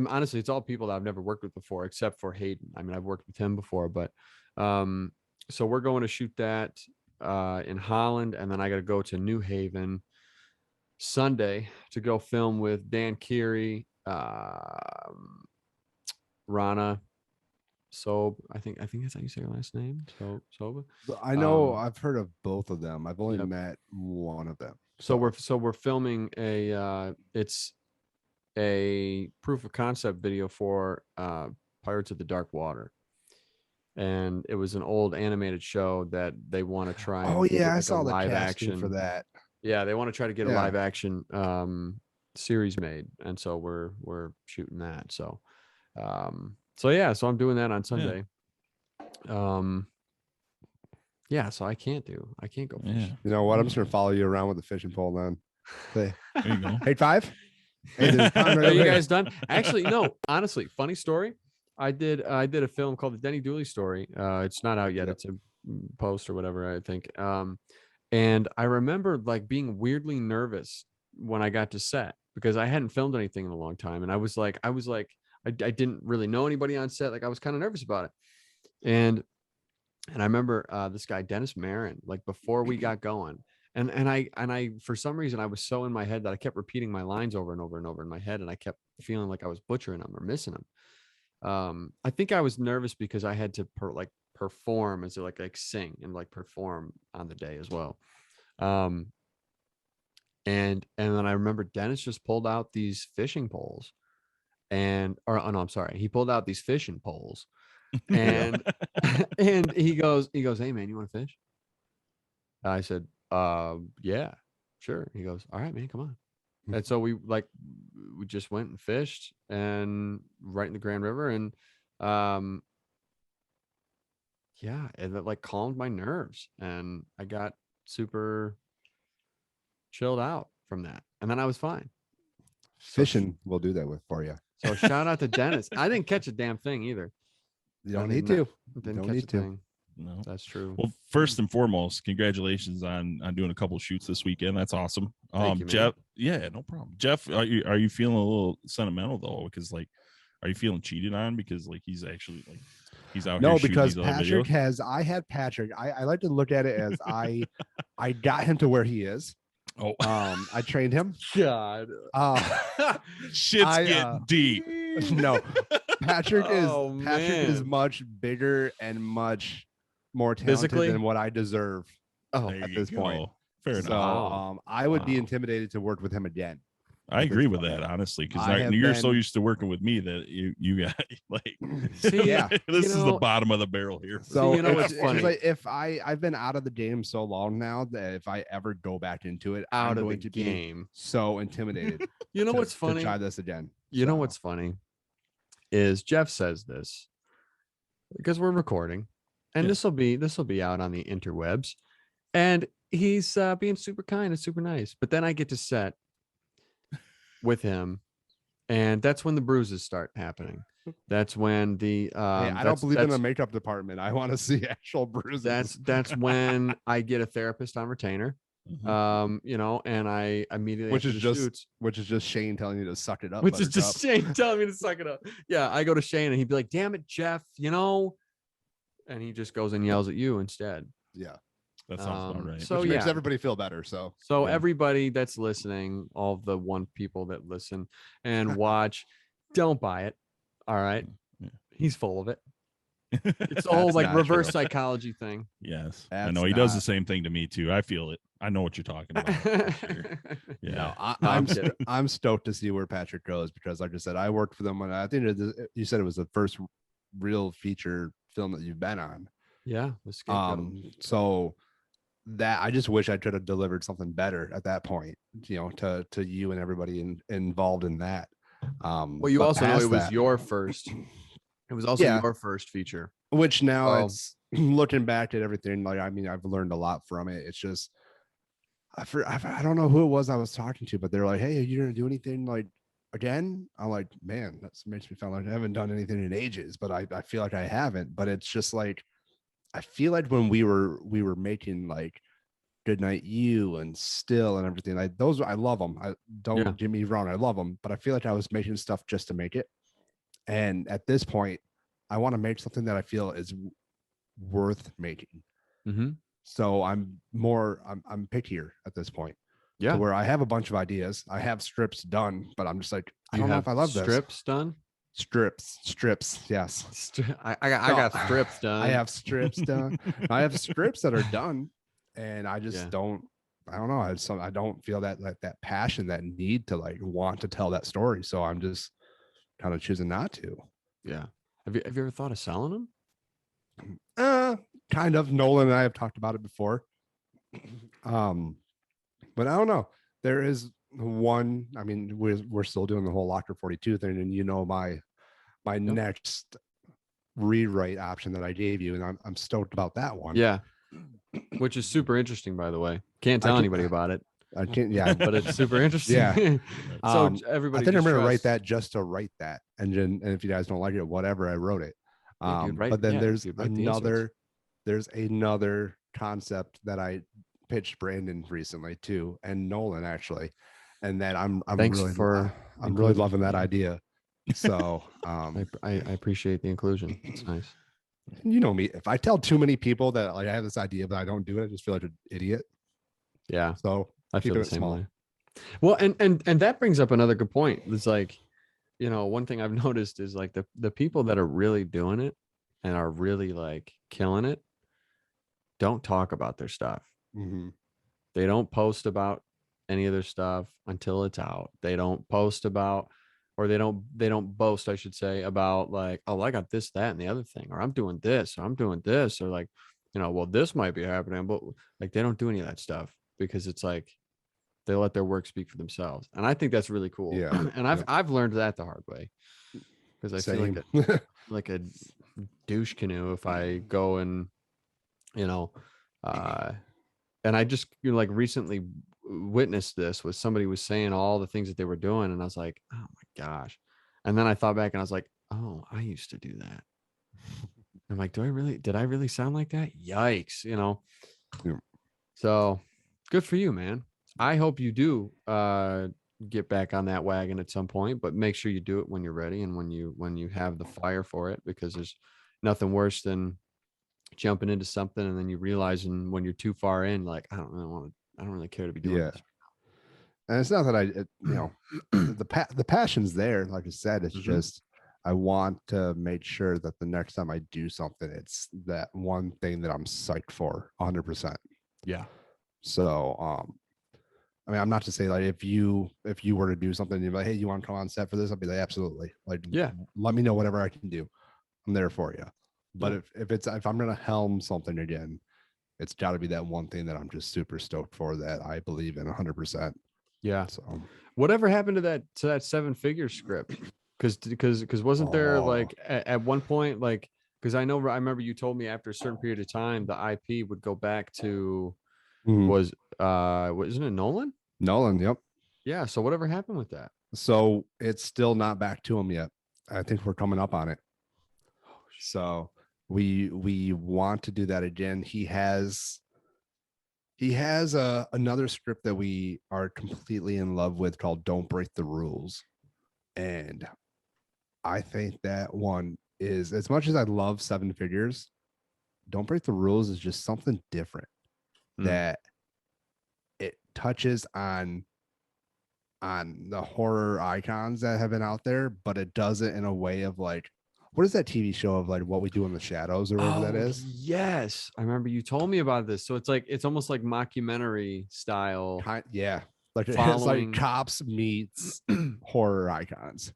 honestly, it's all people that I've never worked with before, except for Hayden. I mean, I've worked with him before, but so we're going to shoot that in Holland, and then I got to go to New Haven Sunday to go film with Dan Keary, Rana Sob. I think that's how you say her last name. Soba. I know I've heard of both of them. I've only Yep. met one of them. So we're filming it's a proof of concept video for Pirates of the Dark Water. And it was an old animated show that they want to try. Oh and get, yeah, I like, a saw the live casting action for that. Yeah, they want to try to get a Yeah. live action series made, and so we're shooting that. So So yeah, so I'm doing that on Sunday. Yeah, so I can't go fishing. Yeah. You know what? I'm just gonna follow you around with the fishing pole then. Say, There you go. 8-5. Hey, there's a pond right Are over you here. guys done? Actually, no. Honestly, funny story. I did a film called The Denny Dooley Story. It's not out yet. Yep. It's a post or whatever, I think. And I remember like being weirdly nervous when I got to set because I hadn't filmed anything in a long time, and I was like, I didn't really know anybody on set. Like I was kind of nervous about it, and I remember this guy Dennis Marin, like before we got going, and I for some reason I was so in my head that I kept repeating my lines over and over and over in my head, and I kept feeling like I was butchering them or missing them. I think I was nervous because I had to perform as like sing and like perform on the day as well. Um, and then I remember Dennis just pulled out these fishing poles oh no, I'm sorry. He pulled out these fishing poles and and he goes, hey man, you want to fish? I said, yeah, sure. He goes, all right, man, come on. And so we just went and fished and right in the Grand River and yeah, and it like calmed my nerves and I got super chilled out from that. And then I was fine. Fishing will do that for you. So shout out to Dennis. I didn't catch a damn thing either. You don't I need did to. not- Didn't Don't catch need a to. thing. No. That's true. Well, first and foremost, congratulations on doing a couple shoots this weekend. That's awesome. Thank you, man. Jeff, yeah, no problem. Jeff, are you feeling a little sentimental though? Because like, are you feeling cheated on? Because like he's actually like he's out No, here shooting because these other Patrick videos? I had Patrick. I like to look at it as I got him to where he is. Oh, I trained him. God. shit's getting deep. No, Patrick Oh, is man. much bigger and much more talented Physically? than what I deserve Oh, There at you this point. go. Fair So enough. Wow. I would be Wow. intimidated to work with him again. I at agree this with point. that, honestly, because I have you're so been- used to working with me that you got like See, Yeah. this is the know- bottom of the barrel here. So you know what's it's funny? like if I've been out of the game so long now that if I ever go back into it, Out I'm of going the to be game. so intimidated. You know to- what's to funny? try this again. You know So, what's funny is Jeff says this because we're recording, and Yeah. this will be out on the interwebs, and he's being super kind and super nice. But then I get to set with him, and that's when the bruises start happening. That's when the Hey, I don't believe in the makeup department. I want to see actual bruises. that's when I get a therapist on retainer. Mhm. You know, and I immediately Which after is the just- shoots, which is just Shane telling you to suck it up. which is just Buttercup. Shane telling me to suck it up. Yeah, I go to Shane and he'd be like, "Damn it, Jeff," you know, and he just goes and yells at you instead. Yeah, That sounds about Um, right. so which makes yeah. everybody feel better. So So Yeah. everybody that's listening, all the one people that listen and watch, don't buy it. All right, Yeah. he's full of it. It's the whole That's like not reverse true. psychology thing. Yes, I That's know he does the not- same thing to me too. I feel it. I know what you're talking about. for sure. Yeah. no, No, I'm I'm kidding. I'm stoked to see where Patrick goes because, like I said, I worked for them when I think you said it was the first real feature film that you've been on. Yeah, the scapegoat. So that I just wish I could have delivered something better at that point, you know, to you and everybody involved in that. Well, you but also know past it was that- your first. It was also Yeah. your first feature. which now Oh. it's looking back at everything. Like, I mean, I've learned a lot from it. It's just, I don't know who it was I was talking to, but they're like, "Hey, are you gonna do anything like again?" I'm like, "Man, that makes me feel like I haven't done anything in ages," but I feel like I haven't. But it's just like, I feel like when we were making like Good Night You and Still and everything, like those, I love them. I don't Yeah. get me wrong, I love them, but I feel like I was making stuff just to make it. And at this point, I want to make something that I feel is worth making. Mm-hmm. So I'm pickier at this point. Yeah. To where I have a bunch of ideas. I have strips done, but I'm just like, I don't know if I love this. strips done. Strips. Yes. I got strips done. I have strips done. I have strips that are done, and I just Yeah. don't. I don't know. I don't feel that that passion, that need to like want to tell that story. So I'm just kind of choosing not to. Yeah. Have you ever thought of selling them? Kind of. Nolan and I have talked about it before. But I don't know. There is one. I mean, we're still doing the whole Locker 42 thing, and you know my next rewrite option that I gave you, and I'm stoked about that one. Yeah. Which is super interesting, by the way. Can't tell anybody about it. I can't, yeah, but it's super interesting. Yeah. So everybody, I think I'm just gonna write trust- that just to write that, and if you guys don't like it, whatever, I wrote it. Yeah, dude, But then there's dude, write the inserts. another concept that I pitched Brandon recently too, and Nolan actually, and that I'm Thanks really for I'm really including loving that me. idea. So I appreciate the inclusion. It's nice. you know me, if I tell too many people that like I have this idea but I don't do it, I just feel like an idiot. Yeah, So I feel keeping the it same small. way. Well, and that brings up another good point. It's like, you know, one thing I've noticed is like the people that are really doing it and are really like killing it don't talk about their stuff. Mm-hmm. They don't post about any of their stuff until it's out. They don't post about, or they don't boast, I should say, about like, oh, I got this, that, and the other thing, or I'm doing this, or I'm doing this, or like, you know, well, this might be happening, but like they don't do any of that stuff because it's like they let their work speak for themselves. And I think that's really cool. Yeah. And I've learned that the hard way because I feel like a douche canoe if I go and, you know, and I just, you know, like recently witnessed this with somebody was saying all the things that they were doing. And I was like, oh my gosh. And then I thought back and I was like, oh, I used to do that. I'm like, did I really sound like that? Yikes. You know? Yeah. So good for you, man. I hope you do get back on that wagon at some point, but make sure you do it when you're ready and when you have the fire for it, because there's nothing worse than jumping into something and then you realizing when you're too far in, like, I don't really care to be doing this. And it's not that the passion's there. Like I said, it's just, I want to make sure that the next time I do something, it's that one thing that I'm psyched for 100%. Yeah. So, I mean, I'm not to say like if you were to do something, you're like, hey, you want to come on set for this? I'll be like, absolutely. Like, yeah, let me know whatever I can do. I'm there for you. But yeah. if I'm gonna helm something again, it's got to be that one thing that I'm just super stoked for, that I believe in 100%. Yeah. So whatever happened to that 7-figure script? Because wasn't there like at one point, like, because I remember you told me after a certain period of time the IP would go back to wasn't it Nolan? Nolan, yep. Yeah. So whatever happened with that? So it's still not back to him yet. I think we're coming up on it. So we want to do that again. He has another script that we are completely in love with called Don't Break the Rules. And I think that one is, as much as I love 7 Figures, Don't Break the Rules is just something different that it touches on the horror icons that have been out there, but it does it in a way of like, what is that TV show of like What We Do in the Shadows or whatever that is? Yes, I remember you told me about this. So it's almost like mockumentary style. Yeah, like it's like Cops meets horror icons.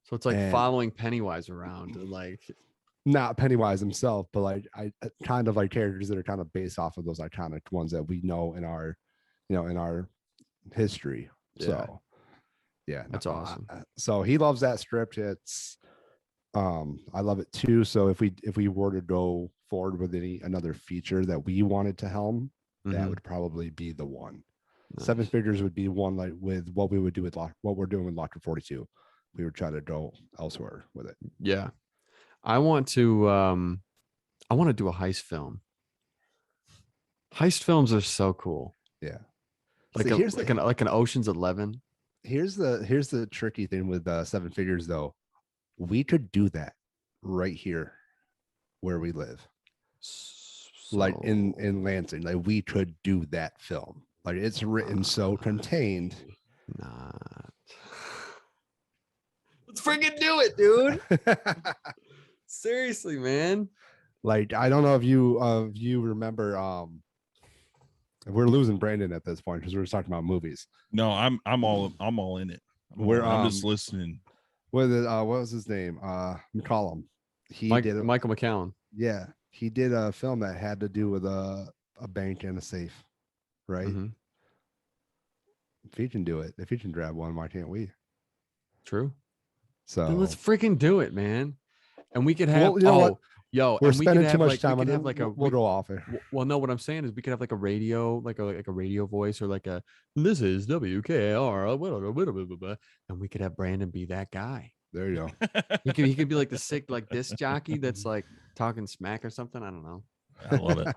So it's like following Pennywise around, and like not Pennywise himself, but like I kind of like characters that are kind of based off of those iconic ones that we know in our, in our history. Yeah. So yeah, that's awesome. So he loves that script. It's I love it too. So if we were to go forward with another feature that we wanted to helm, that would probably be the one. Nice. 7 Figures would be one, like with what we would do with what we're doing with Locker 42. We would try to go elsewhere with it. Yeah. I want to do a heist film. Heist films are so cool. Yeah. Like like an Ocean's 11. Here's the tricky thing with 7 Figures though. We could do that right here where we live. So, like in Lansing, like we could do that film. Like it's written so contained. Not. Let's freaking do it, dude. Seriously, man. Like I don't know if you remember we're losing Brandon at this point because we're talking about movies. No, I'm all in it. I'm just listening. What was his name? McCollum. Michael McCallum. Yeah, he did a film that had to do with a bank and a safe, right? If he can do it, if he can grab one, why can't we? True. So Then let's freaking do it, man. And we could have, Well, you know what? yo, we're and we spending could too have much like, time we on could it. have like a, We'll go off it. well, no, what I'm saying is we could have like a radio, like a radio voice, or like a, this is WKR, and we could have Brandon be that guy. There you go. He could be like the sick like disc jockey that's like talking smack or something. I don't know. I love it.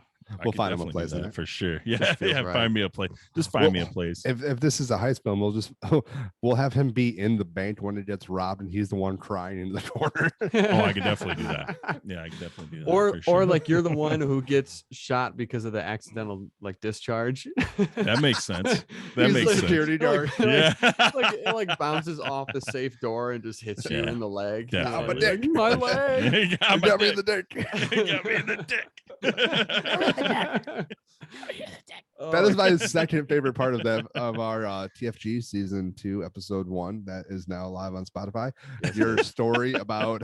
We'll could find him a definitely place do in that it. for sure. Yeah, Just feels right. Find me a place. Just find me a place. If this is a heist film, we'll have him be in the bank when it gets robbed, and he's the one crying in the corner. Oh, I could definitely do that. Yeah, I could definitely do that. Or for sure. or like you're the one who gets shot because of the accidental like discharge. That makes sense. That He's makes the sense. security guard. Yeah. like it like bounces off the safe door and just hits you Yeah, in the leg. definitely. You're like, my leg. You You got me in the dick. You got me in the dick. That is my second favorite part of our TFG season 2 episode 1 that is now live on Spotify. Your story about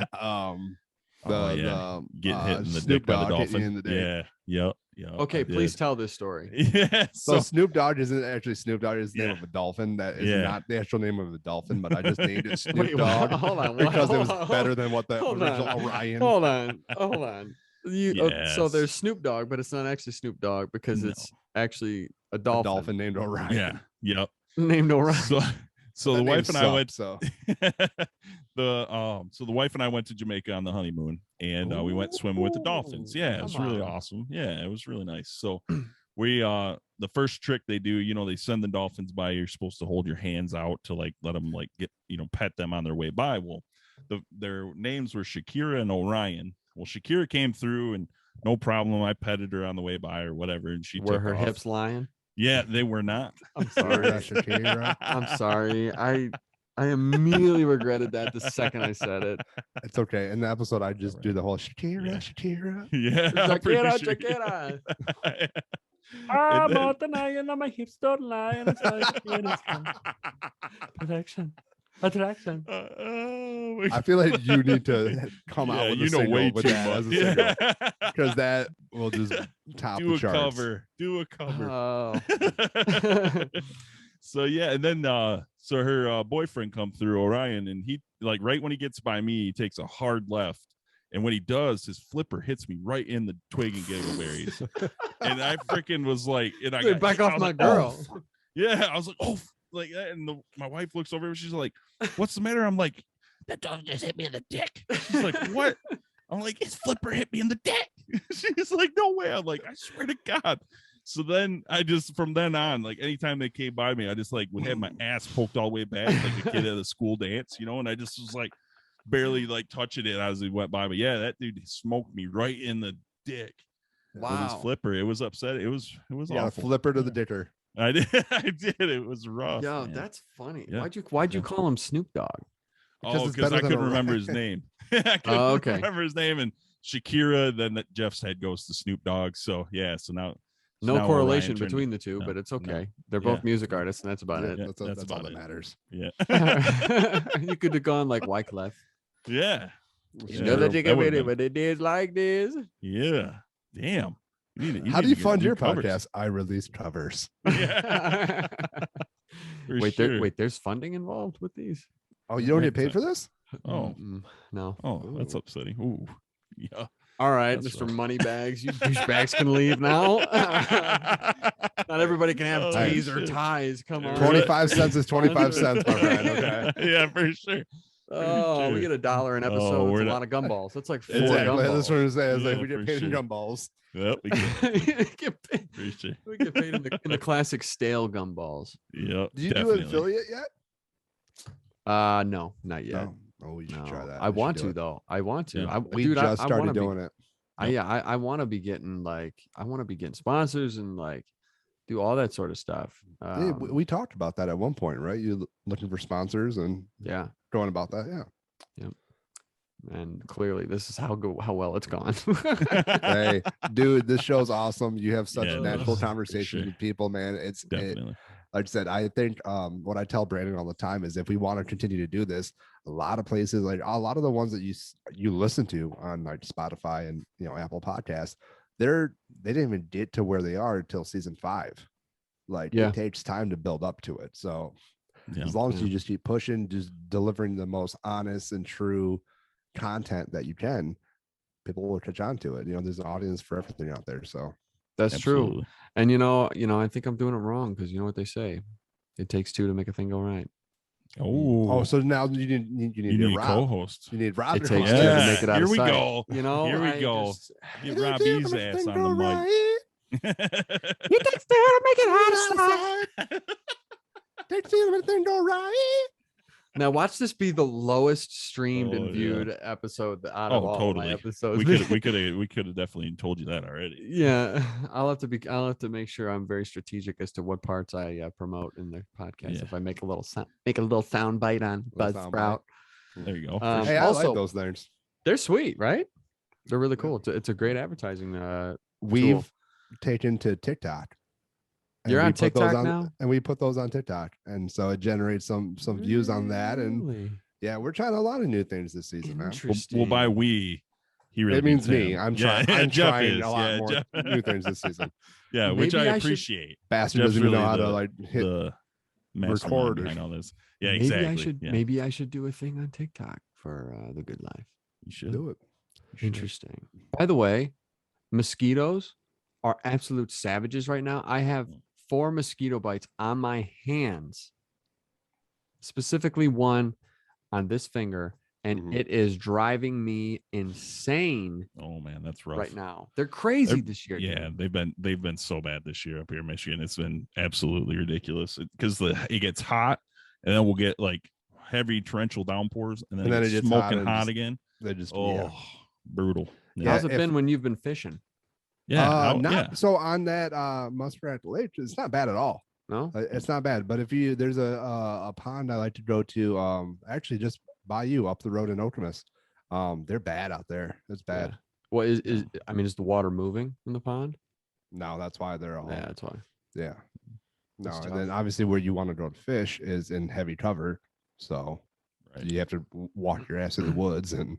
Getting hit in the Snoop dick by the Dogg hitting dolphin. you in the dick. Yeah. Yep. Okay, I please did. tell this story. Yeah. So So Snoop Dogg isn't actually Snoop Dogg, is the name Yeah. of a dolphin. That is Yeah. not the actual name of the dolphin, but I just named it Snoop Wait, Dogg hold on, because it was hold on, better than what the hold original on. Orion. Hold on. So Yes. there's Snoop Dogg, but it's not actually Snoop Dogg because No. it's actually a A dolphin, dolphin named Orion. yeah. Yep. named Orion. So That the name wife and I went sucked, so so the wife and I went to Jamaica on the honeymoon, and we went swimming with the dolphins. Yeah, it was come really on. awesome. Yeah, it was really nice. So we the first trick they do, they send the dolphins by. You're supposed to hold your hands out to like let them like get pet them on their way by. Well, their names were Shakira and Orion. Well, Shakira came through and no problem. I petted her on the way by or whatever, and she Were took her off. hips lying? Yeah, they were not. I'm Sorry, sorry. Shakira. I'm sorry. I immediately regretted that the second I said it. It's okay. In the episode, I just Alright. do the whole Shakira, Yeah. Shakira. Yeah, I'm pretty Shakira, sure. Shakira. And then- denying my hips don't lie. And Protection. Attraction. oh, I feel like you need to come out yeah, with you a know single way with too that as a much. single, Yeah. because that will just top Do the a charts. cover. Do a cover. Oh. So yeah, and then so her boyfriend come through Orion, and he like right when he gets by me, he takes a hard left, and when he does, his flipper hits me right in the twig and giggleberries, and I freaking was like, and I Dude, got back I off was my like, girl. "Oh." Yeah, I was like, oh, like that, and my wife looks over, and she's like, "What's the matter?" I'm like, "That dog just hit me in the dick." She's like, "What?" I'm like, "His flipper hit me in the dick." She's like, "No way." I'm like, "I swear to God." So then I just, from then on, like anytime they came by me, I just like would have my ass poked all the way back like a kid at a school dance, and I just was like barely like touching it as he went by. But yeah, that dude smoked me right in the dick with his Wow. flipper. It was upsetting. It was You got a awful. flipper to the dicker. I did. I did. It was rough. Yo, man. that's funny. Yeah. Why'd you Yeah. call him Snoop Dogg? Because Oh, it's because better I than couldn't a remember rat. his name. I couldn't Oh, okay. remember his name, and Shakira. Then Jeff's head goes to Snoop Dogg. So yeah. So now No now correlation Orion turned- between the two, no, but it's no. okay. They're Yeah. both music artists, and that's about Yeah, it. Yeah, that's that's all about that it. matters. Yeah. You could have gone like Wyclef. Yeah. You Yeah, know that you that can would've read it, been- but it is like this. Yeah. Damn. How do you fund your podcast? podcast? I release covers. Yeah. For Wait, sure. there's funding involved with these? Oh, you don't Right, get paid for this? Oh. No. Oh, that's upsetting. Ooh. Yeah. All right, That's Mr. rough. Moneybags, you douchebags can leave now. Not everybody can have Oh, tees or shit. ties. Come on. 25 cents is 25 cents, my friend. Okay. Yeah, for sure. Oh, we sure. get $1 an episode. Oh, That's we're a not- lot of gumballs. That's like 4 Exactly. That's what gumballs. I'm saying. It's like Yeah, we get for paid in sure. gumballs. Yep. We get, we get paid. for sure. We get paid in the classic stale gumballs. Yep. Do you do definitely. an affiliate yet? No, not yet. No. Oh, you should No. try that. I We should want do to it. though. I want to. Yeah. We Dude, just I started wanna doing it. I want to be getting I want to be getting sponsors and like do all that sort of stuff. Yeah, we talked about that at one point, right? You looking for sponsors and Yeah. going about that. Yeah. And clearly this is how well it's gone. Hey, dude, this show's awesome. You have such Yeah, it natural is, for conversations sure. with people, man. Definitely. Like I said, I think what I tell Brandon all the time is if we want to continue to do this, a lot of places, like a lot of the ones that you listen to on like Spotify and Apple Podcasts, they didn't even get to where they are until season 5. Like Yeah. it takes time to build up to it. So Yeah. As long as you just keep pushing, just delivering the most honest and true content that you can, people will catch on to it. There's an audience for everything out there. So That's true. Absolutely. And I think I'm doing it wrong because you know what they say. It takes two to make a thing go right. Oh, so now you need a Rob. co-host. You need Rob It to takes host two it. to make it out Here of we sight. go. Here we I go. just- Get Rob E's ass on the mic. It takes two to make it out of sight. Takes two to make everything go right. Now watch this be the lowest streamed Oh, and yeah. viewed episode out of all Totally. my episodes. We could have definitely told you that already. Yeah, I'll have to make sure I'm very strategic as to what parts I promote in the podcast. Yeah. If I make a little sound bite on Buzzsprout. There you go. Hey, I also, like those things. they're sweet, right? They're really cool. It's a great advertising. We've taken to TikTok. and You're we on put those TikTok now? And we put those on TikTok, and so it generates some views on that. And Really? yeah, we're trying a lot of new things this season, man. Interesting. Well, by we, he really It means me. him. I'm Yeah, trying. I'm Jeff trying is. a lot Yeah, more Jeff- new things this season. Yeah, which Maybe I I should- appreciate. Bastard Jeff's doesn't even know really how to the- like hit. The mastermind record or- behind all this. Yeah, maybe exactly. I should Yeah, maybe I should do a thing on TikTok for the good life. you should. Do it. Interesting. By the way, mosquitoes are absolute savages right now. I have 4 mosquito bites on my hands, specifically one on this finger, and Mhm. it is driving me insane Oh man, that's rough. right now. They're crazy They're- this year. Yeah, dude. they've been so bad this year up here in Michigan. It's been absolutely ridiculous because it gets hot, and then we'll get like heavy torrential downpours, and then, And then it it gets gets hot smoking and hot, just- again. They just Oh, brutal. Yeah, How's it if- been when you've been fishing? Yeah, not so on that Muskrat Lake. It's not bad at all. No? It's not bad. But if there's a pond I like to go to, actually just by you up the road in Okemos. They're bad out there. It's bad. Yeah. Well, is is the water moving in the pond? No, that's why they're all. Yeah, that's why. Yeah. No, That's and tough. then obviously where you want to go to fish is in heavy cover. So Right. you have to walk your ass in the woods and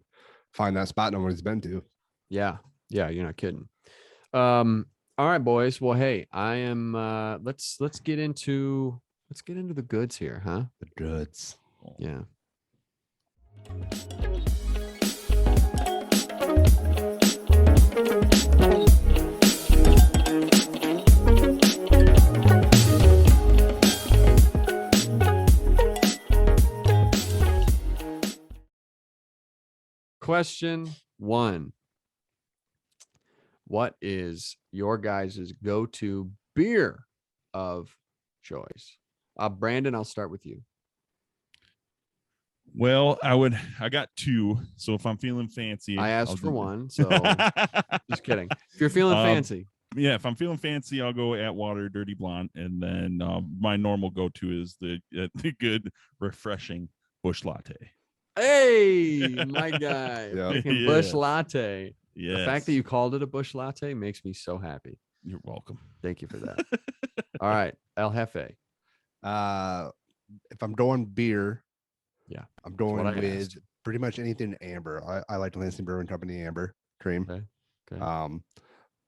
find that spot nobody's been to. Yeah. Yeah, you're not kidding. All right, boys. Well, hey, I am let's get into the goods here, huh? The goods. Yeah. Question 1. What is your guys' go-to beer of choice? Brandon, I'll start with you. Well, I got 2. So if I'm feeling fancy, I asked I'll for do- 1, so just kidding. If you're feeling fancy, Yeah, if I'm feeling fancy, I'll go Atwater Dirty Blonde, and then my normal go-to is the good, refreshing Busch Latte. hey, my guy, Yeah. freaking Busch Yes. Latte. Yeah, The fact that you called it a Busch Latte makes me so happy. you're welcome. Thank you for that. All right, El Jefe. If I'm going beer, Yeah, I'm what going I with asked. pretty much anything amber. I like Lansing Brewing Company amber cream. Okay.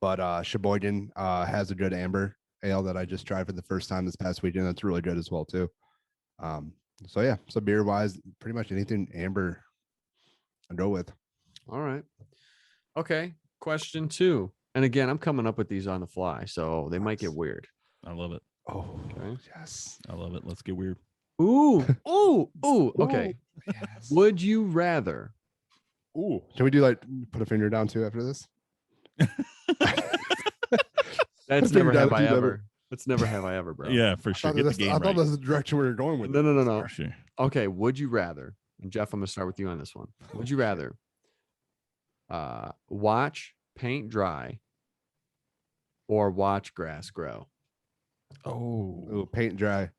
But Sheboygan has a good amber ale that I just tried for the first time this past weekend. That's really good as well too. So yeah, so beer wise, pretty much anything amber I go with. All right. Okay. Question 2. And again, I'm coming up with these on the fly, so they might get Nice. weird. I love it. Oh Okay. yes. I love it. Let's get weird. Ooh. Okay. Yes. Would you rather? Ooh. Can we do like put a finger down too after this? That's Finger never down have if I you've ever- ever. That's never have I ever, bro. Yeah, for sure. Get the game I thought right. that's the direction we were going with. No, it. no, no, no. For sure. Okay. Would you rather? And Jeff, I'm gonna start with you on this one. Would you rather watch paint dry or watch grass grow? Oh, Ooh, paint dry.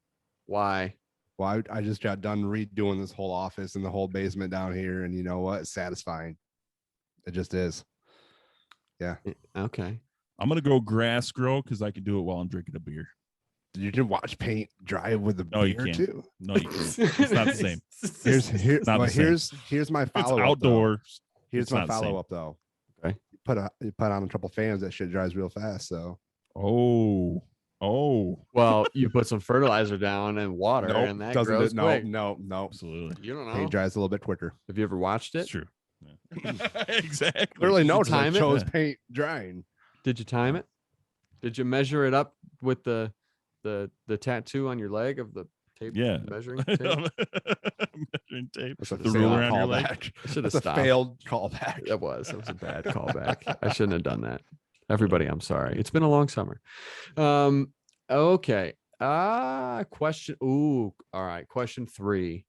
Why? Well, I just got done redoing this whole office and the whole basement down here, and you know what? It's satisfying. It just is. Okay. I'm gonna go grass grow because I can do it while I'm drinking a beer. You can watch paint dry with the No, you beer can't. too. No, you can't. It's not the same. not Well, the same. here's my It's follow up. outdoor. Here's It's my not the same. follow up though. Okay. You put on a couple fans, that shit dries real fast. So Oh, Oh, Well, you put some fertilizer down and water, Nope, and that doesn't grows it? No, quick. no. absolutely. You don't know. Paint dries a little bit quicker. Have you ever watched It's it? true. Yeah. Exactly. Clearly, Did you no, because I time it? chose Yeah. paint drying. Did you time it? Did you measure it up with the tattoo on your leg of the tape? Yeah. Measuring tape. Measuring tape. I should The have ruler stopped. on your leg. callback. I should have That's a stopped. failed callback. That was a bad callback. I shouldn't have done that. Everybody, I'm sorry. It's been a long summer. Okay. Question. Ooh. All right. Question 3.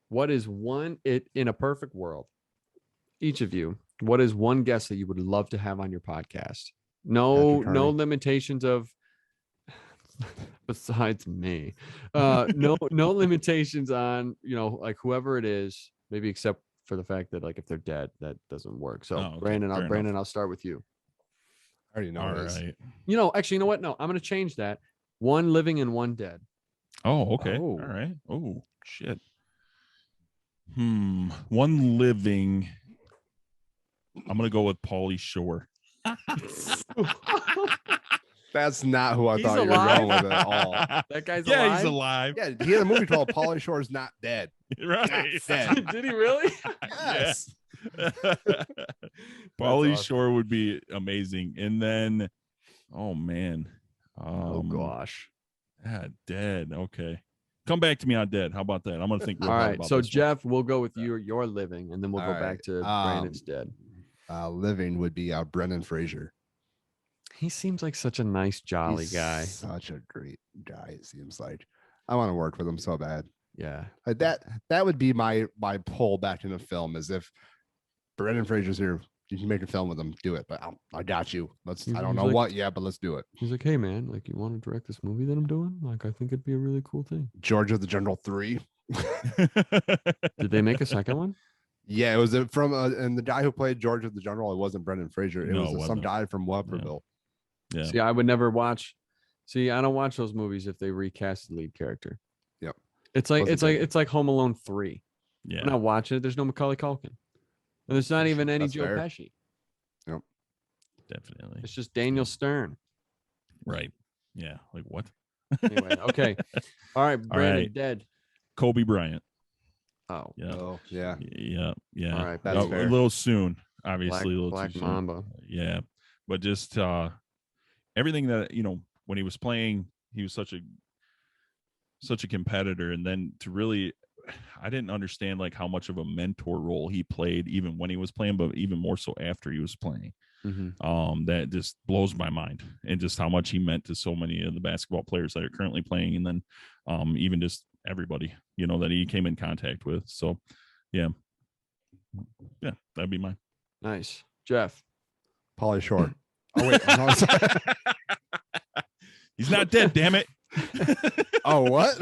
What is one in a perfect world? Each of you, what is one guest that you would love to have on your podcast? No Patrick Harney. limitations of besides me. No limitations on, like whoever it is, maybe except for the fact that like if they're dead, that doesn't work. So Oh, okay. Brandon, Fair enough. I'll start with you. I already know All it is. right. Actually, you know what? No, I'm going to change that. One living and one dead. Oh, okay. Oh. All right. Oh, shit. One living. I'm gonna go with Pauly Shore. That's not who I He's thought you were alive? going with at all. That guy's Yeah, alive. he's alive. Yeah, he had a movie called Pauly Shore's Not Dead. Right. Dead. Did he really? Yes. Pauly awesome. Shore would be amazing. And then, oh man. Oh gosh. Yeah, dead. Okay. Come back to me on dead. How about that? I'm gonna think real All hard right. about So this one. Jeff, we'll go with your living, and then we'll All go right. back to Brandon's dead. Living would be Brendan Fraser. He seems like such a nice, jolly He's guy. Such a great guy, it seems like. I want to work with him so bad. Yeah. Like that would be my pull back into film, as if Brendan Fraser's here. You can make a film with him, do it. But I got you. I don't know what yet, but let's do it. He's like, hey man, like you want to direct this movie that I'm doing? Like I think it'd be a really cool thing. George of the Jungle 3. Did they make a second one? Yeah, it was from and the guy who played George of the Jungle, it wasn't Brendan Fraser. It No, was it some wasn't. guy from Weberville. Yeah. See, I would never watch. See, I don't watch those movies if they recast the lead character. Yep. It's like Wasn't big. it's like Home Alone 3. Yeah. I'm not watching it. There's no Macaulay Culkin. And there's not even any That's Joe fair. Pesci. Definitely. It's just Daniel Stern. Right. Yeah. Like what? Anyway, okay. All right, Brandon right. dead. Kobe Bryant. Oh, Yeah. Oh, yeah. Yeah. Yeah. all right. That's a fair. little soon, obviously. a little Black too soon. Mamba. Yeah. But just everything that, when he was playing, he was such a competitor. And then to really, I didn't understand like how much of a mentor role he played even when he was playing, but even more so after he was playing. Mm-hmm. That just blows my mind, and just how much he meant to so many of the basketball players that are currently playing, and then even just everybody that he came in contact with. So yeah, that'd be mine. Nice. Jeff. Pauly Shore. Oh wait, no, sorry. He's not dead, damn it. Oh what?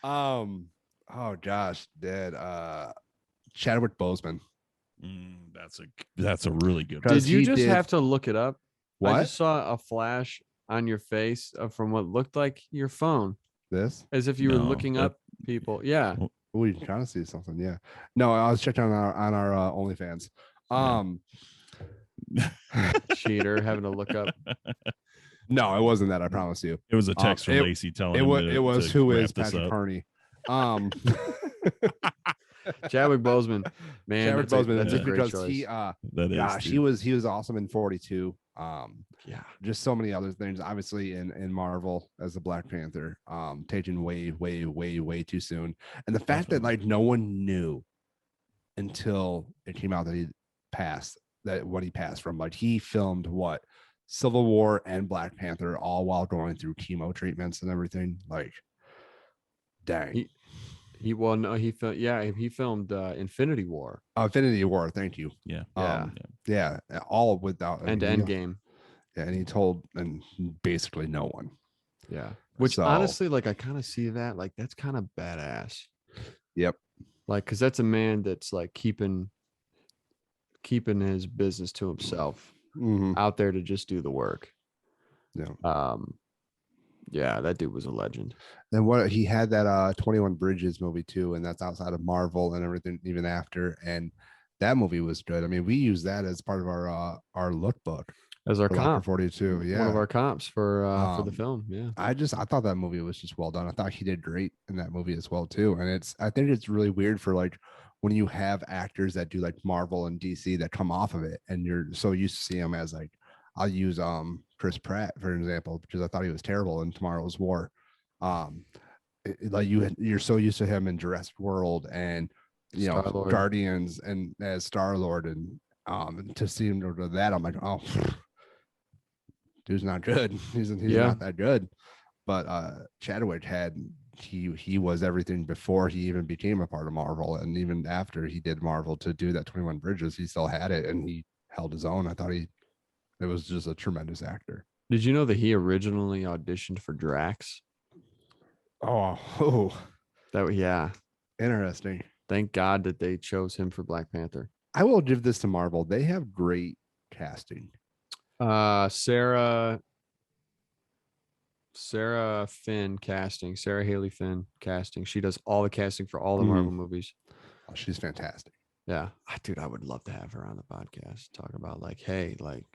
Oh gosh, dead. Chadwick Boseman. That's a really good one. Because Did you he just did- have to look it up? I What? just saw a flash on your face from what looked like your phone, This? as if you were No, looking that- up people. Yeah. Oh, you can kind of see something. Yeah. No, I was checking on our OnlyFans. Cheater having to look up. No, it wasn't that. I promise you. It was a text from it- Lacey telling It him was. to- It was to who wrap is this Patrick up. Harney. Chadwick Boseman. Man, Chadwick that's a- Boseman. that's a Just great because choice. he, That is, gosh, dude. he was awesome in 42. Yeah. Just so many other things. Obviously, in Marvel as the Black Panther, taken way too soon, and the fact that like no one knew until it came out that he passed. That what he passed from. Like he filmed what Civil War and Black Panther all while going through chemo treatments and everything. Like, dang. He filmed Infinity War Infinity War. Thank you. Yeah. Yeah. All without and Endgame. Yeah, and he told and basically no one. Yeah. Which So- honestly, like I kind of see that, like that's kind of badass. Yep. Like, cause that's a man that's like keeping his business to himself, Mhm. out there to just do the work. Yeah. Yeah, that dude was a legend. And what he had that 21 Bridges movie too, and that's outside of Marvel and everything even after. And that movie was good. I mean, we use that as part of our lookbook. as our for Locker comp. 42. Yeah. One of our comps for the Um, film. Yeah. I thought that movie was just well done. I thought he did great in that movie as well too. And I think it's really weird for like when you have actors that do like Marvel and DC that come off of it, and you're so used to see him as like, I'll use Chris Pratt for an example, because I thought he was terrible in Tomorrow's War. Like you're so used to him in Jurassic World and Star-Lord. Guardians and as Star-Lord, and to see him do that, I'm like, oh, dude's not good. He's not that good. But Chadwick he was everything before he even became a part of Marvel, and even after he did Marvel to do that 21 Bridges, he still had it and he held his own. I thought it was just a tremendous actor. Did you know that he originally auditioned for Drax? Oh, Yeah. interesting. Thank God that they chose him for Black Panther. I will give this to Marvel. They have great casting. Sarah Finn casting. Sarah Haley Finn casting. She does all the casting for all the Marvel movies. Oh, she's fantastic. Yeah, dude, I would love to have her on the podcast. Talk about like, hey, like,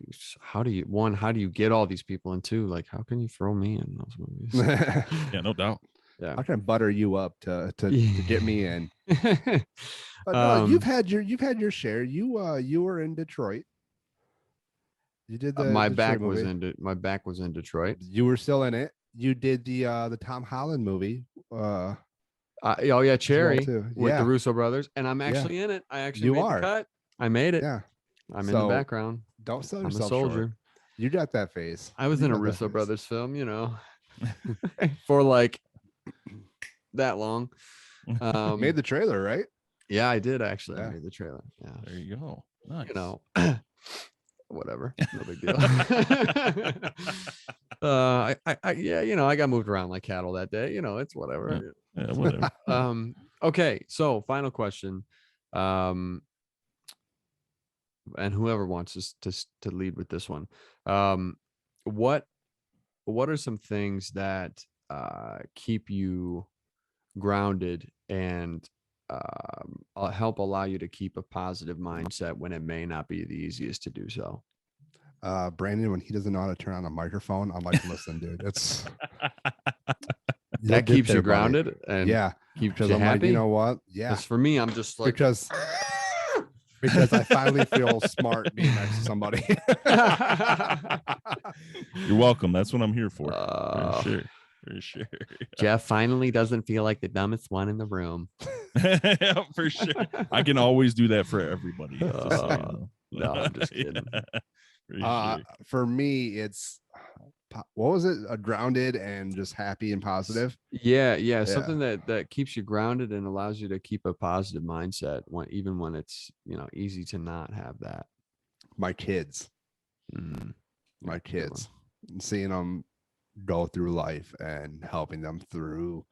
how do you get all these people, and two, like, how can you throw me in those movies? Yeah, no doubt. Yeah, I can butter you up to get me in. But no, you've had your share. You were in Detroit. You did the my Detroit back movie. my back was in Detroit. You were still in it. You did the Tom Holland movie. Oh yeah, Cherry with yeah. the Russo brothers, and I'm actually in it. I actually made the cut. I made it. Yeah, I'm in the background. Don't sell I'm a yourself soldier. short. You got that face. I was in a Russo brothers film, for like that long. Made the trailer, right? Yeah, I did actually. Yeah. I made the trailer. Yeah, There you go. Nice. Whatever, no big deal. I got moved around like cattle that day. It's whatever. Yeah, whatever. Okay, so final question, and whoever wants us to lead with this one, what are some things that keep you grounded and help allow you to keep a positive mindset when it may not be the easiest to do so? Brandon, when he doesn't know how to turn on a microphone, I'm like, listen, dude, it's that keeps you grounded, buddy. And yeah, keeps because you I'm happy. like, you know what? Yeah, for me, I'm just like because I finally feel smart being next to somebody. You're welcome. That's what I'm here for. For sure. Jeff finally doesn't feel like the dumbest one in the room. Yeah, for sure. I can always do that for everybody. No, I'm just kidding. Sure. For me, it's what was it? Grounded and just happy and positive. Yeah. Something that keeps you grounded and allows you to keep a positive mindset even when it's easy to not have that. My kids, seeing them go through life and helping them through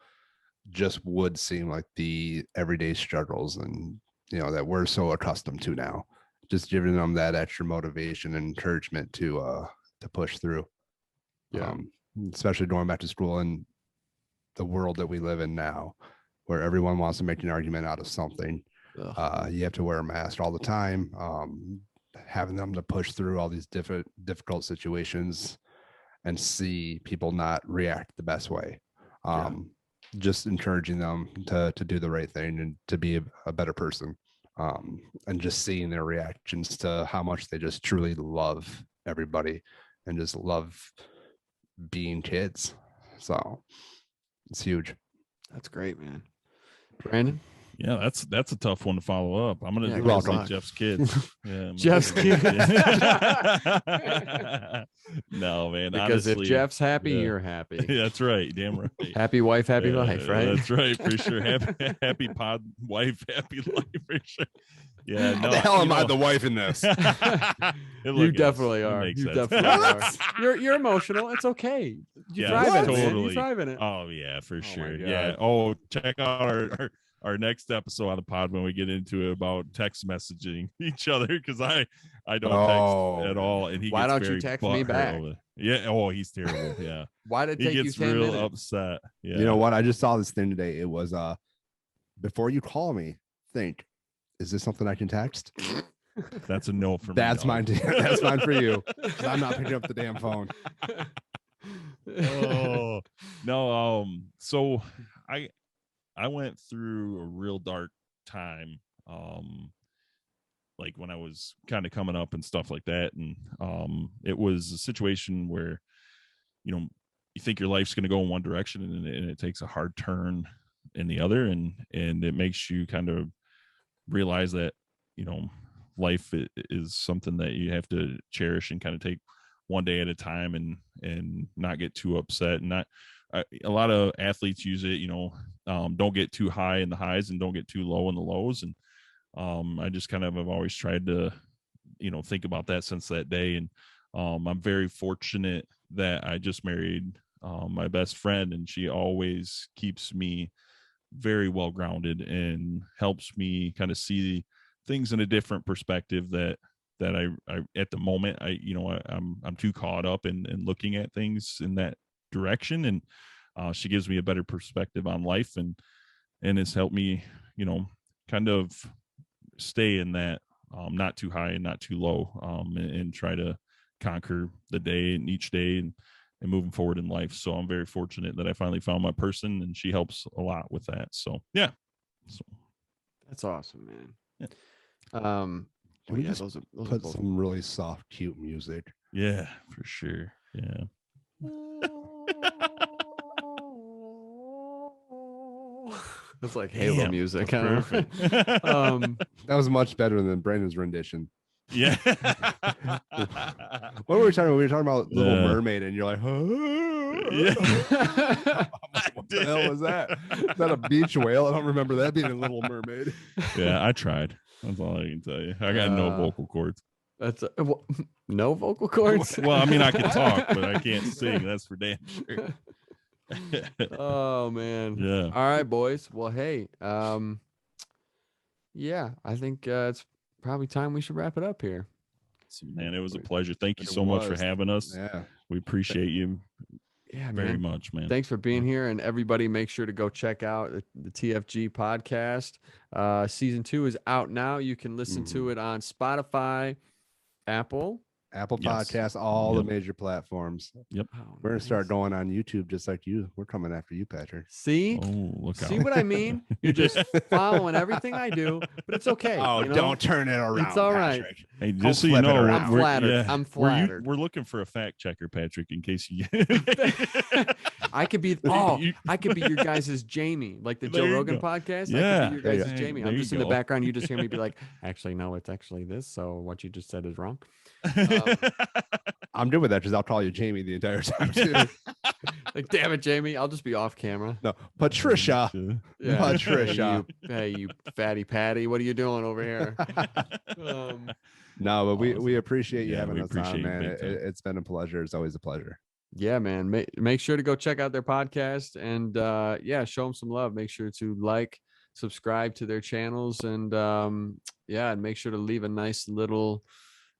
just would seem like the everyday struggles and that we're so accustomed to now. Just giving them that extra motivation and encouragement to push through. Yeah. Especially going back to school and the world that we live in now, where everyone wants to make an argument out of something. You have to wear a mask all the time. Having them to push through all these difficult situations and see people not react the best way. Just encouraging them to do the right thing and to be a better person. And just seeing their reactions to how much they just truly love everybody and just love being kids. So it's huge. That's great, man. Brandon? Yeah, that's a tough one to follow up. I'm gonna do welcome. Jeff's kids. Yeah, Jeff's kids. No, man. Because honestly, if Jeff's happy, you're happy. That's right. Damn right. Happy wife, happy life, right? That's right, for sure. Happy pod wife, happy life, for sure. Yeah. How the hell am I the wife in this? You definitely are. You definitely are. You're emotional. It's okay. You thrive in it. You thrive in it. Oh yeah, for sure. Yeah. Oh, check out our next episode on the pod when we get into it about text messaging each other, because I don't text at all, and he. Why gets don't very you text me back? Yeah. Oh, he's terrible. Yeah. Why did it take you 10 minutes? Upset. Yeah. You know what? I just saw this thing today. It was before you call me, think, is this something I can text? That's a no for me. That's dog. mine. That's mine for you. 'Cause I'm not picking up the damn phone. Oh no. So I went through a real dark time. Like when I was kind of coming up and stuff like that. And it was a situation where, you think your life's going to go in one direction and it takes a hard turn in the other. And it makes you kind of realize that, life is something that you have to cherish and kind of take one day at a time and not get too upset. And a lot of athletes use it, don't get too high in the highs and don't get too low in the lows. And I just kind of have always tried to, think about that since that day. And I'm very fortunate that I just married my best friend, and she always keeps me very well grounded and helps me kind of see things in a different perspective that I at the moment I'm too caught up in looking at things in that direction. And she gives me a better perspective on life and it's helped me, kind of stay in that not too high and not too low, and try to conquer the day and each day and moving forward in life. So I'm very fortunate that I finally found my person, and she helps a lot with that. So yeah. So That's awesome, man. Yeah. Can we just those are put both. some really soft, cute music? yeah, for sure. Yeah. It's like Halo Damn, music. that's perfect. That was much better than Brandon's rendition. Yeah. What were we talking about? We were talking about Little Yeah. Mermaid, and you're like, Yeah. what the hell was that? Is that a beach whale? I don't remember that being a Little Mermaid. Yeah, I tried. That's all I can tell you. I got no vocal cords. That's no vocal cords. Well, I mean, I can talk, but I can't sing. That's for damn sure. Oh man. Yeah. All right, boys. Well, hey, yeah, I think it's probably time we should wrap it up here. So, man, it was a pleasure. Thank you It so much for was. having us. Yeah. We appreciate you Yeah, very man. much, man. Thanks for being here, and everybody make sure to go check out the TFG podcast. Season 2 is out now. You can listen to it on Spotify, Apple. Apple Yes. Podcasts, all Yep. the major platforms. Yep. Oh, We're gonna start nice. going on YouTube just like you. We're coming after you, Patrick. See? Oh, look See out. what I mean? You're just following everything I do, but it's okay. Oh, you know? don't turn it around. It's all right. Patrick. Hey, Don't just so you flip it know, around. I'm flattered. I'm flattered. We're looking for a fact checker, Patrick, in case you. I could be I could be your guys' Jamie, like the There Joe you Rogan go. podcast. Yeah. I could be your guys' Yeah. Jamie. There I'm you just in the go. background. You just hear me be like, actually, no, it's actually this. So what you just said is wrong. I'm good with that because I'll call you Jamie the entire time too. Like, damn it, Jamie. I'll just be off camera. No, Patricia. Yeah. Patricia. Hey, you fatty patty. What are you doing over here? No, but we Awesome. appreciate you Yeah, having we us appreciate on, you man. big time. It's been a pleasure. It's always a pleasure. Yeah, man. Make sure to go check out their podcast and yeah, show them some love. Make sure to like, subscribe to their channels, and yeah, and make sure to leave a nice little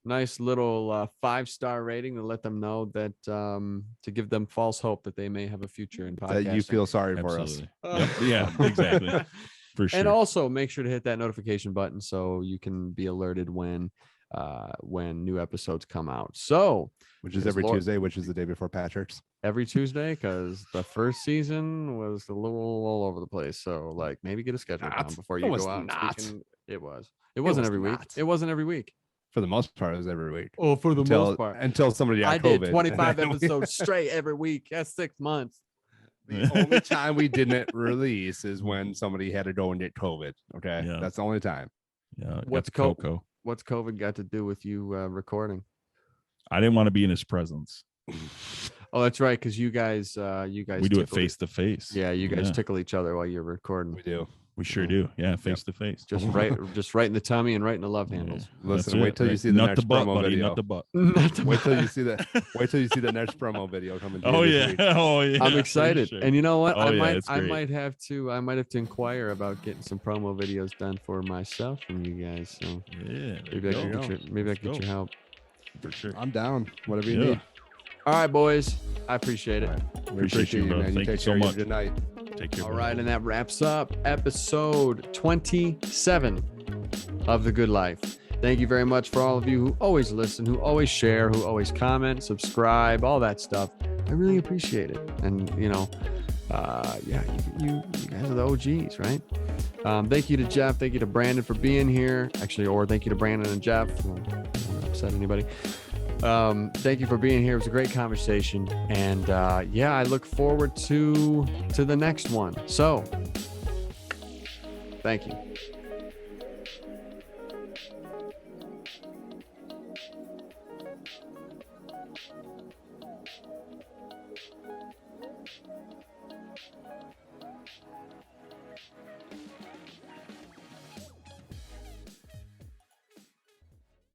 5-star rating to let them know that to give them false hope that they may have a future in podcasting. That you feel sorry for us. Absolutely. Yep. Yeah, exactly. For sure. And also make sure to hit that notification button so you can be alerted when new episodes come out. So Which is Because every Lord- Tuesday, which is the day before Patrick's. every Tuesday, because the first season was a little all over the place. So like maybe get a schedule down Not. before It you was go out. not. It was. It wasn't was every week. not. It wasn't every week. For the most part, it was every week. Oh, for the Until, most part. until somebody got I COVID. did 25 And then episodes straight every week. That's 6 months. The only time we didn't release is when somebody had to go and get COVID. Okay. Yeah. That's the only time. Yeah, got What's the Coco. What's COVID got to do with you recording? I didn't want to be in his presence. Oh, that's right, because you guys We do it tickle- face to face. Yeah, you guys Yeah. tickle each other while you're recording. We do. We sure do. Yeah, face to face. Just right in the tummy and right in the love handles. Listen, wait till you see the Nut next the butt, promo buddy. video. Nut the butt. Not to- Wait till you see that. Wait till you see the next promo video coming. To you Oh this yeah. week. Oh yeah. I'm for excited. sure. And you know what? Oh, yeah, it's I great. might have to inquire about getting some promo videos done for myself from you guys. So Yeah. maybe I you can go. get your Let's your go. help. For sure. I'm down. Whatever you Yeah. need. All right, boys. I appreciate it. All right. We Appreciate you, brother. man. Thank you take so care. much. Good night. Take care. All brother. right, and that wraps up episode 27 of The Good Life. Thank you very much for all of you who always listen, who always share, who always comment, subscribe, all that stuff. I really appreciate it. And, you guys are the OGs, right? Thank you to Jeff. Thank you to Brandon for being here. Actually, or thank you to Brandon and Jeff. I don't want to upset anybody. Thank you for being here. It was a great conversation. And I look forward to the next one. So, thank you.